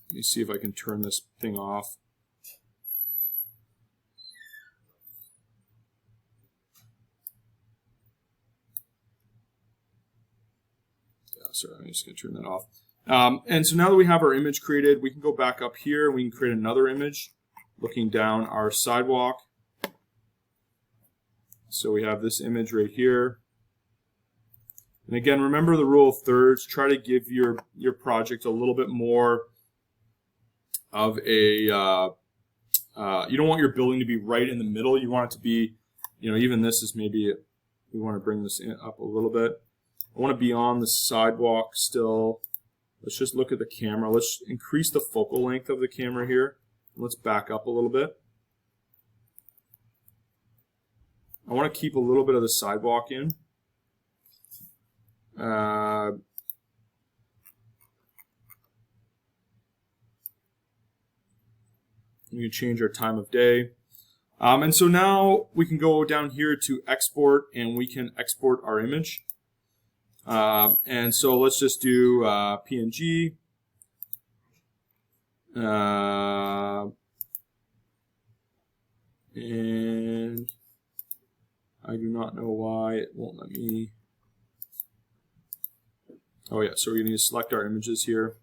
me see if I can turn this thing off. Yeah, sorry, I'm just going to turn that off. And so now that we have our image created, we can go back up here. We can create another image looking down our sidewalk. So we have this image right here. And again, remember the rule of thirds. Try to give your project a little bit more of a, you don't want your building to be right in the middle. You want it to be, you know, even this is maybe, we want to bring this up a little bit. I want to be on the sidewalk still. Let's just look at the camera. Let's increase the focal length of the camera here. Let's back up a little bit. I want to keep a little bit of the sidewalk in. We can change our time of day. And so now we can go down here to export, and we can export our image. And so let's just do PNG. And I do not know why it won't let me. Oh yeah, so we need to select our images here.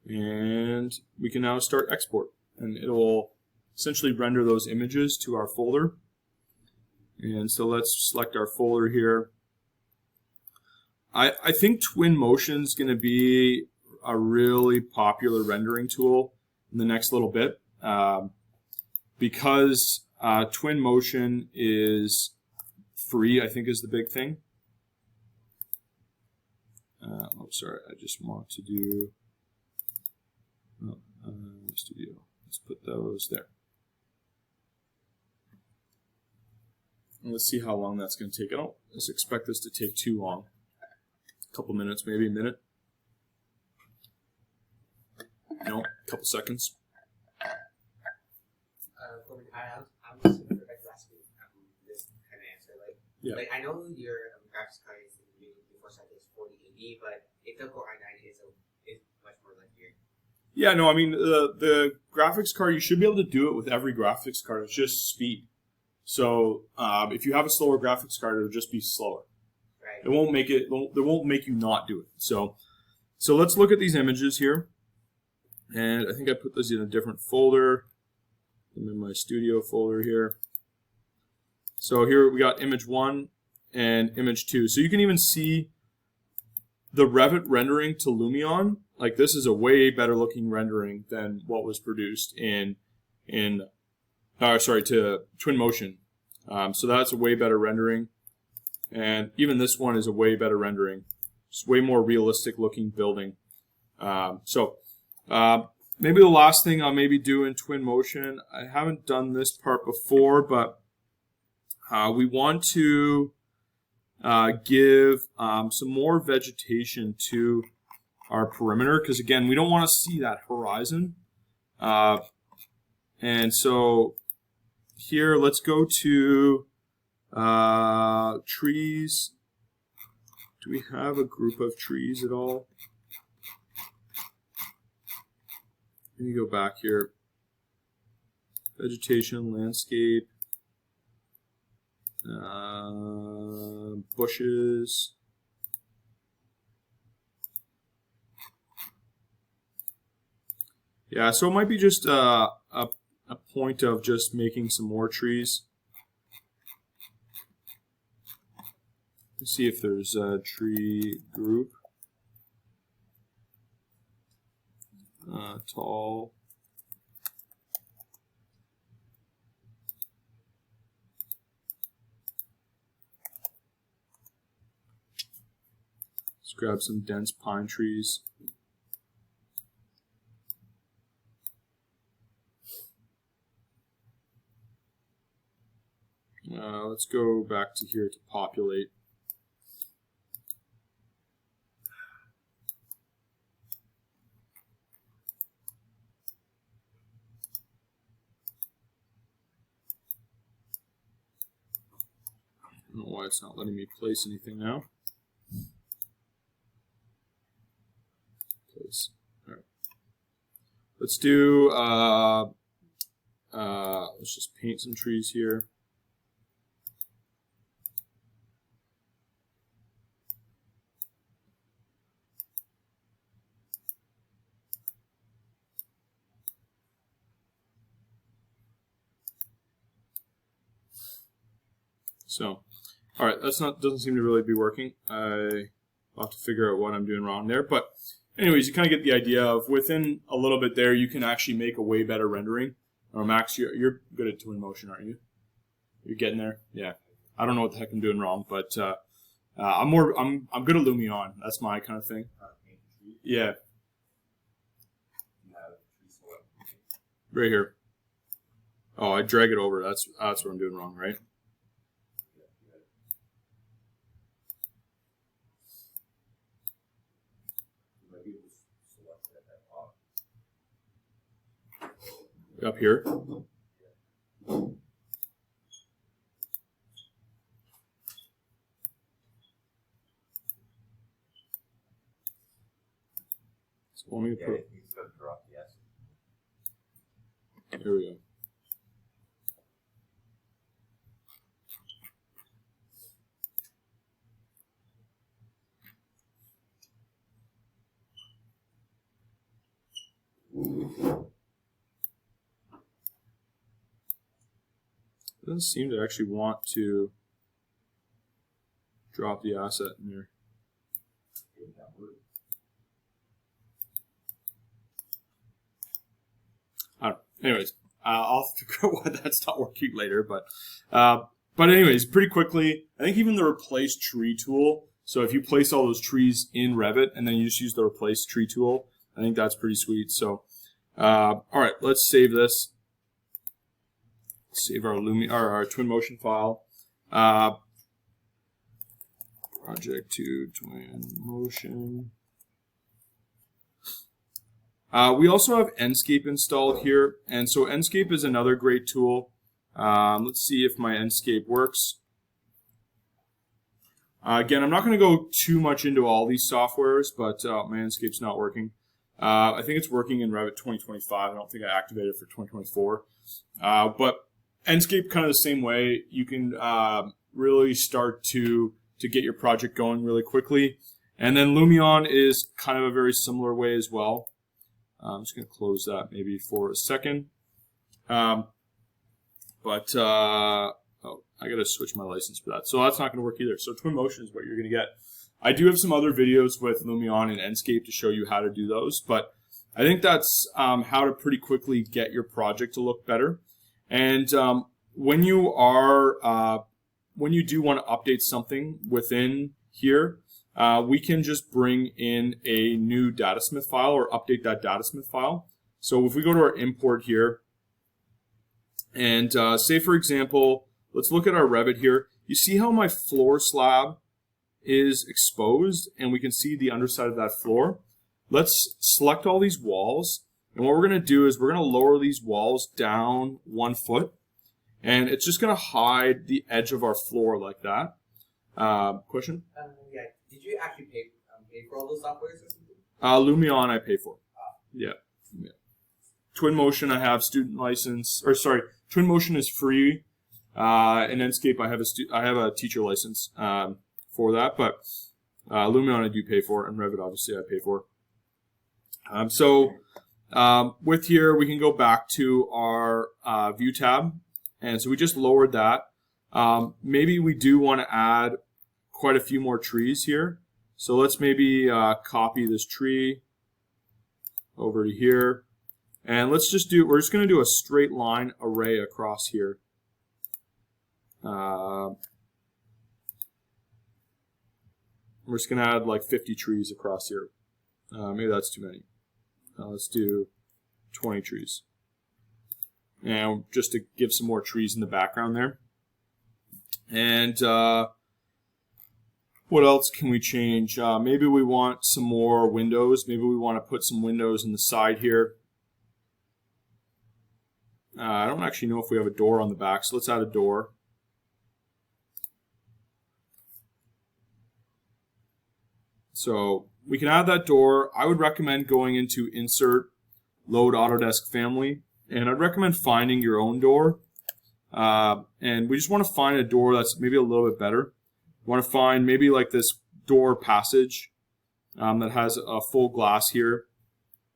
And we can now start export. And it will essentially render those images to our folder. And so let's select our folder here. I think Twinmotion is going to be a really popular rendering tool in the next little bit. Because Twinmotion is free, I think is the big thing. Oh, sorry, I just want to do Studio. Let's put those there. And let's see how long that's going to take. I don't just expect this to take too long. A couple minutes, maybe a minute. No, a couple seconds. I'm just going to ask you this kind of answer. Like I know your graphics card is before cycle is 4080, but Intel Core i9 is much more like here. Yeah, no, I mean the graphics card, you should be able to do it with every graphics card. It's just speed. So if you have a slower graphics card, it'll just be slower. Right. It won't make it. It won't make you not do it. So let's look at these images here, and I think I put this in a different folder. I'm in my studio folder here. So here we got image 1 and image 2. So you can even see the Revit rendering to Lumion. Like this is a way better looking rendering than what was produced to Twinmotion. So that's a way better rendering. And even this one is a way better rendering. It's way more realistic looking building. Maybe the last thing I'll maybe do in Twinmotion, I haven't done this part before, but we want to give some more vegetation to our perimeter, because again, we don't want to see that horizon. And so here, let's go to trees. Do we have a group of trees at all? Let me go back here. Vegetation, landscape, bushes. Yeah, so it might be just a point of just making some more trees. Let's see if there's a tree group. Tall. Let's grab some dense pine trees. Let's go back to here to populate. I don't know why it's not letting me place anything now. Place. All right. Let's do. Let's just paint some trees here. So, all right, doesn't seem to really be working. I'll have to figure out what I'm doing wrong there. But anyways, you kind of get the idea of within a little bit there, you can actually make a way better rendering. Max, you're good at Twinmotion, aren't you? You're getting there? Yeah. I don't know what the heck I'm doing wrong, but I'm good at Lumion. That's my kind of thing. Yeah. Right here. Oh, I drag it over. That's what I'm doing wrong, right? Up here. So let me put. Here we go. It doesn't seem to actually want to drop the asset in here. I don't know. Anyways, I'll figure out why that's not working later. But anyways, pretty quickly, I think even the replace tree tool. So if you place all those trees in Revit and then you just use the replace tree tool, I think that's pretty sweet. So, all right, let's save this. Save our Twinmotion file. Project to Twinmotion. We also have Enscape installed here, and so Enscape is another great tool. Let's see if my Enscape works. Again, I'm not going to go too much into all these softwares, but my Enscape's not working. I think it's working in Revit 2025. I don't think I activated it for 2024. But Enscape, kind of the same way. You can really start to get your project going really quickly. And then Lumion is kind of a very similar way as well. I'm just going to close that maybe for a second. Oh, I got to switch my license for that. So that's not going to work either. So Twinmotion is what you're going to get. I do have some other videos with Lumion and Enscape to show you how to do those, but I think that's how to pretty quickly get your project to look better. And when you do want to update something within here, we can just bring in a new Datasmith file or update that Datasmith file. So if we go to our import here, and say for example, let's look at our Revit here. You see how my floor slab is exposed, and we can see the underside of that floor. Let's select all these walls, and what we're going to do is we're going to lower these walls down 1 foot, and it's just going to hide the edge of our floor like that. Question? Yeah. Did you actually pay for all those softwares or something? Lumion I pay for. Yeah. Twinmotion I have student license, or sorry, Twinmotion is free. And Enscape I have a teacher license for that, but Lumion I do pay for, and Revit obviously I pay for. With here we can go back to our view tab, and so we just lowered that. Maybe we do want to add quite a few more trees here, so let's maybe copy this tree over to here, and we're just going to do a straight line array across here. We're just going to add like 50 trees across here. Maybe that's too many. Let's do 20 trees. And just to give some more trees in the background there. And what else can we change? Maybe we want some more windows. Maybe we want to put some windows in the side here. I don't actually know if we have a door on the back, so let's add a door. So we can add that door. I would recommend going into Insert, Load Autodesk Family, and I'd recommend finding your own door. And we just want to find a door that's maybe a little bit better. We want to find maybe like this door passage that has a full glass here.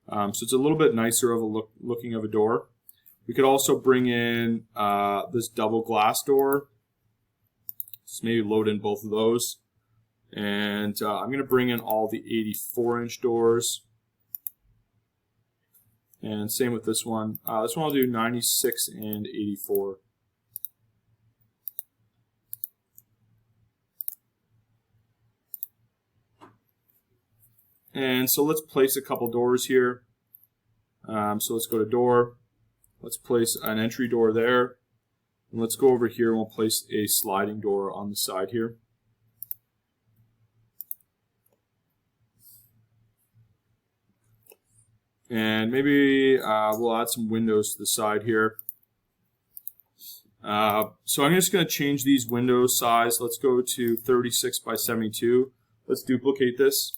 So it's a little bit nicer of a looking of a door. We could also bring in this double glass door. Just maybe load in both of those. And I'm going to bring in all the 84-inch doors. And same with this one. This one I'll do 96 and 84. And so let's place a couple doors here. So let's go to door. Let's place an entry door there. And let's go over here and we'll place a sliding door on the side here. And maybe we'll add some windows to the side here. So I'm just going to change these window size. Let's go to 36 by 72. Let's duplicate this.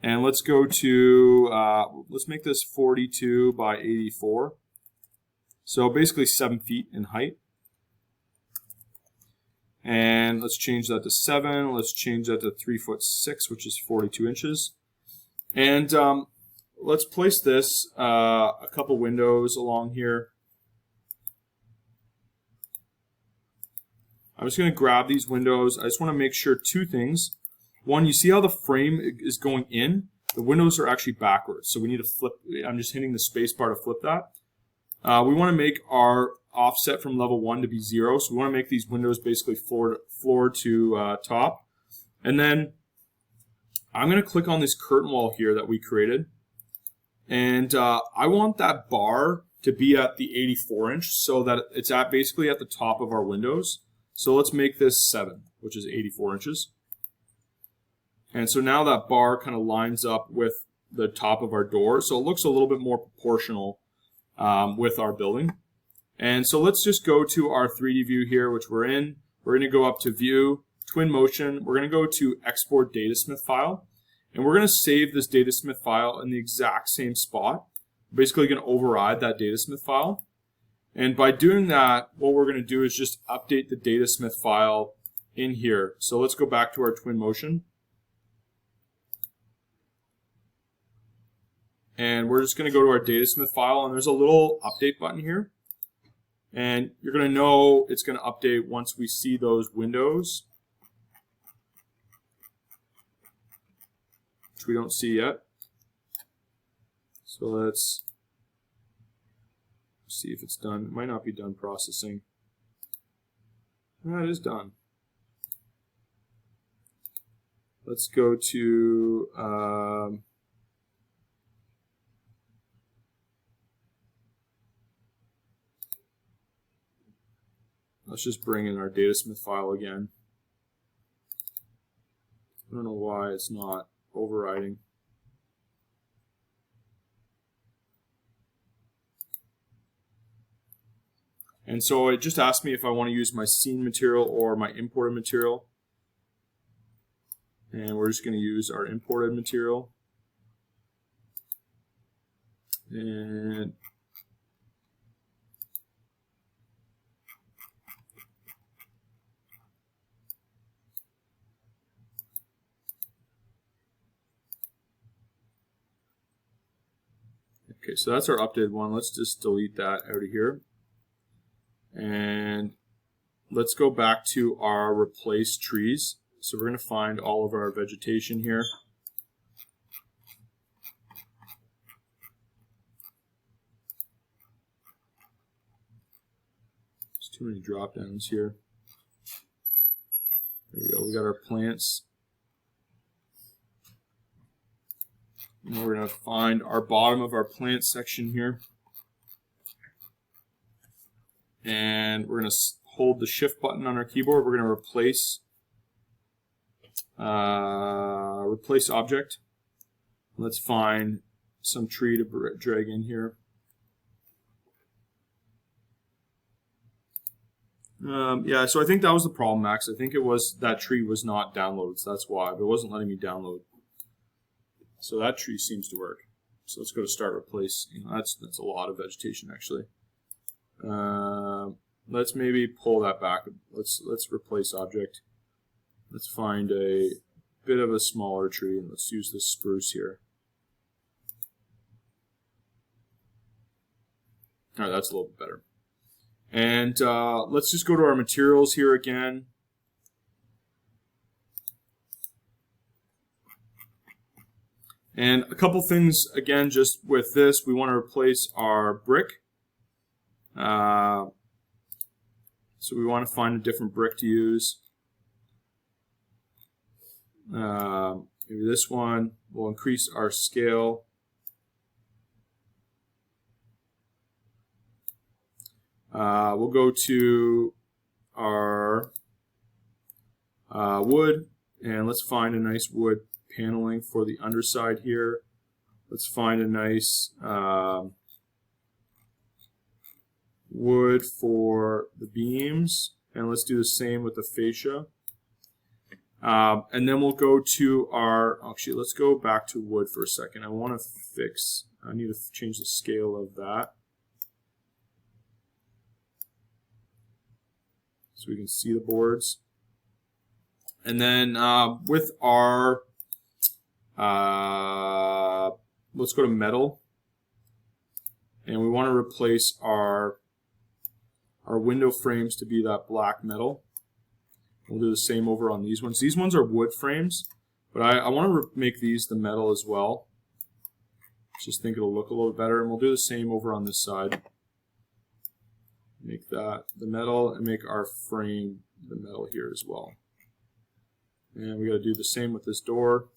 And let's go to, let's make this 42 by 84. So basically 7 feet in height. And let's change that to 7. Let's change that to 3'6", which is 42 inches. And let's place this a couple windows along here. I'm just going to grab these windows. I just want to make sure two things. One, you see how the frame is going in? The windows are actually backwards, so we need to flip. I'm just hitting the space bar to flip that. We want to make our offset from level 1 to be 0, so we want to make these windows basically floor to top. And then I'm going to click on this curtain wall here that we created. And I want that bar to be at the 84-inch so that it's basically at the top of our windows. So let's make this 7, which is 84 inches. And so now that bar kind of lines up with the top of our door, so it looks a little bit more proportional with our building. And so let's just go to our 3D view here, which we're in. We're going to go up to View, Twinmotion. We're going to go to Export Datasmith file. And we're going to save this Datasmith file in the exact same spot. We're basically going to override that Datasmith file. And by doing that, what we're going to do is just update the Datasmith file in here. So let's go back to our Twinmotion. And we're just going to go to our Datasmith file, and there's a little update button here. And you're going to know it's going to update once we see those windows, which we don't see yet. So let's see if it's done. It might not be done processing. No, it is done. Let's go to let's just bring in our Datasmith file again. I don't know why it's not overriding. And so it just asked me if I want to use my scene material or my imported material. And we're just going to use our imported material. And okay, so that's our updated one. Let's just delete that out of here. And let's go back to our replace trees. So we're going to find all of our vegetation here. There's too many drop downs here. There we go. We got our plants. And we're going to find our bottom of our plant section here. And we're going to hold the shift button on our keyboard. We're going to replace object. Let's find some tree to drag in here. Yeah, so I think that was the problem, Max. I think it was that tree was not downloaded, so that's why. But it wasn't letting me download. So that tree seems to work. So let's go to start replace. That's a lot of vegetation actually. Let's maybe pull that back. Let's replace object. Let's find a bit of a smaller tree, and let's use this spruce here. All right, that's a little bit better. And let's just go to our materials here again. And a couple things, again, just with this, we want to replace our brick. So we want to find a different brick to use. Maybe this one. We'll increase our scale. We'll go to our wood, and let's find a nice wood paneling for the underside here. Let's find a nice wood for the beams, and let's do the same with the fascia. And then we'll go to our, actually let's go back to wood for a second. I need to change the scale of that so we can see the boards. And then with our, let's go to metal, and we want to replace our window frames to be that black metal. We'll do the same over on these ones. These ones are wood frames, but I want to make these the metal as well. Just think it'll look a little better, and we'll do the same over on this side. Make that the metal, and make our frame the metal here as well. And we got to do the same with this door.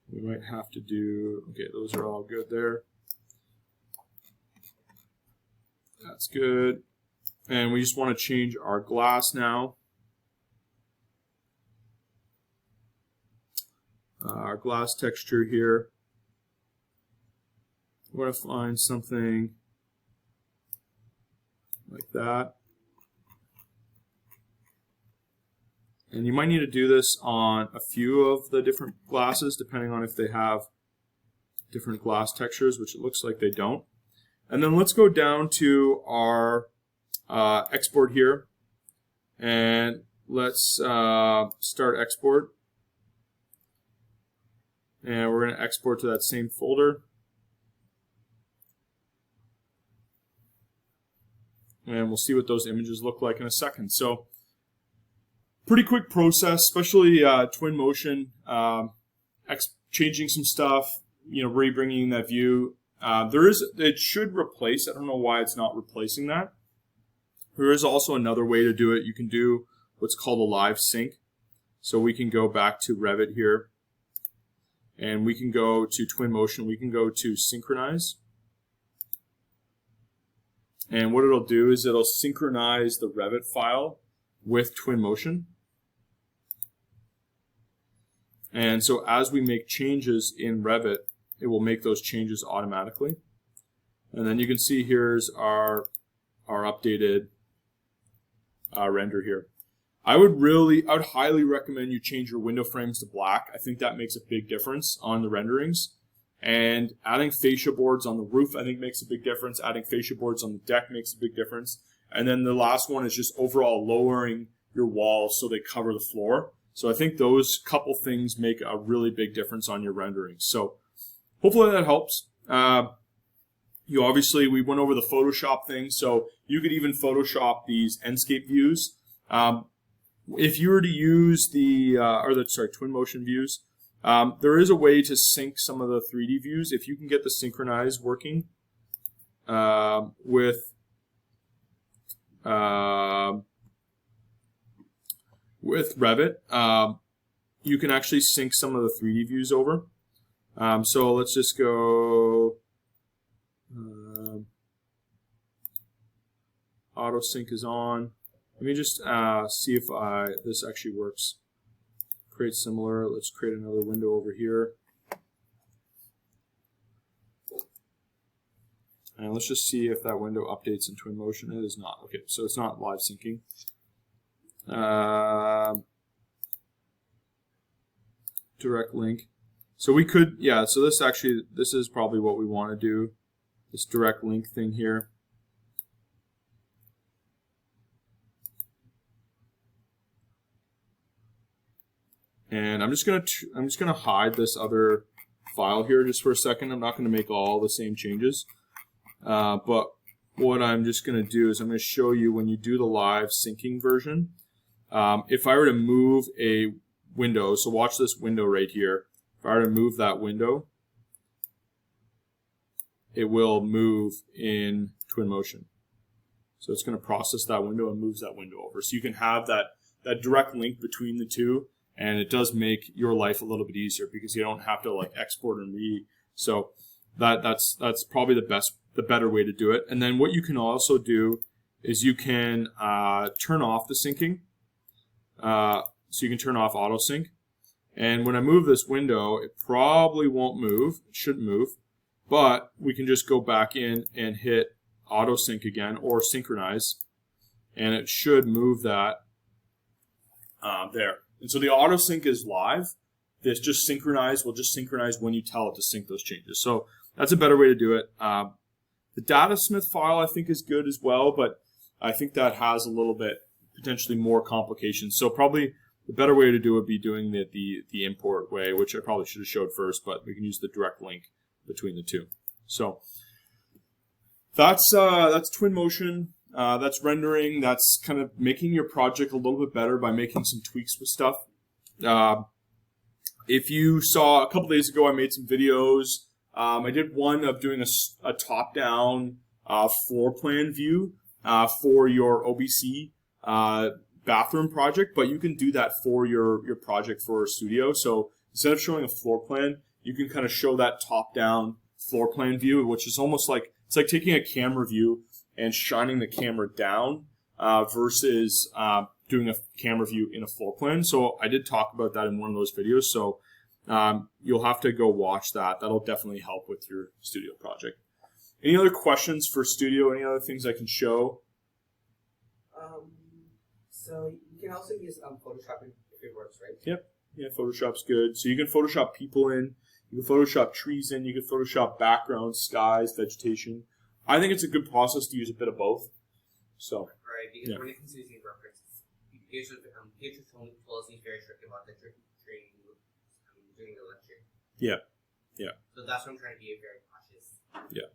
We might have to do, okay, those are all good there. That's good. And we just want to change our glass now. Our glass texture here. We're going to find something like that. And you might need to do this on a few of the different glasses, depending on if they have different glass textures, which it looks like they don't. And then let's go down to our export here, and let's start export. And we're going to export to that same folder. And we'll see what those images look like in a second. So, pretty quick process, especially Twinmotion, changing some stuff, rebringing that view. It should replace, I don't know why it's not replacing that. There is also another way to do it. You can do what's called a live sync. So we can go back to Revit here, and we can go to Twinmotion. We can go to synchronize. And what it'll do is it'll synchronize the Revit file with Twinmotion. And so as we make changes in Revit, it will make those changes automatically. And then you can see here's our updated render here. I would highly recommend you change your window frames to black. I think that makes a big difference on the renderings. And adding fascia boards on the roof, I think, makes a big difference. Adding fascia boards on the deck makes a big difference. And then the last one is just overall lowering your walls so they cover the floor. So I think those couple things make a really big difference on your renderings. So hopefully that helps. We went over the Photoshop thing, so you could even Photoshop these Enscape views. If you were to use Twinmotion views, there is a way to sync some of the 3D views. If you can get the synchronize working with Revit, you can actually sync some of the 3D views over. So let's just go. Auto sync is on. Let me just see if this actually works. Create similar. Let's create another window over here. And let's just see if that window updates in Twinmotion. It is not. Okay, so it's not live syncing. Direct link. So we could, so this is probably what we want to do. This direct link thing here. And I'm just gonna hide this other file here just for a second. I'm not gonna make all the same changes. But what I'm just gonna do is I'm gonna show you when you do the live syncing version. If I were to move a window, so watch this window right here. If I were to move that window, it will move in Twinmotion. So it's going to process that window and moves that window over. So you can have that direct link between the two, and it does make your life a little bit easier because you don't have to export and read. So that's probably the better way to do it. And then what you can also do is you can turn off the syncing. So you can turn off auto sync. And when I move this window, it probably won't move. It shouldn't move. But we can just go back in and hit auto sync again or synchronize. And it should move that there. And so the auto sync is live. This just synchronize will just synchronize when you tell it to sync those changes. So that's a better way to do it. The datasmith file I think is good as well, but I think that has a little bit potentially more complications. So probably the better way to do it would be doing the import way, which I probably should have showed first, but we can use the direct link between the two. So that's Twinmotion. That's rendering. That's kind of making your project a little bit better by making some tweaks with stuff. If you saw a couple days ago, I made some videos. I did one of doing a top-down floor plan view for your OBC bathroom project, but you can do that for your project for a studio. So instead of showing a floor plan, you can kind of show that top-down floor plan view, which is almost like, it's like taking a camera view and shining the camera down versus doing a camera view in a floor plan. So I did talk about that in one of those videos. So you'll have to go watch that. That'll definitely help with your studio project. Any other questions for studio? Any other things I can show? So you can also use Photoshop if it works, right? Yep. Yeah, Photoshop's good. So you can Photoshop people in, you can Photoshop trees in, you can Photoshop backgrounds, skies, vegetation. I think it's a good process to use a bit of both. So right, because when it comes to using references, Pietro's policy is very strict about the doing the lecture. Yeah. So that's what I'm trying to be very cautious. Yeah.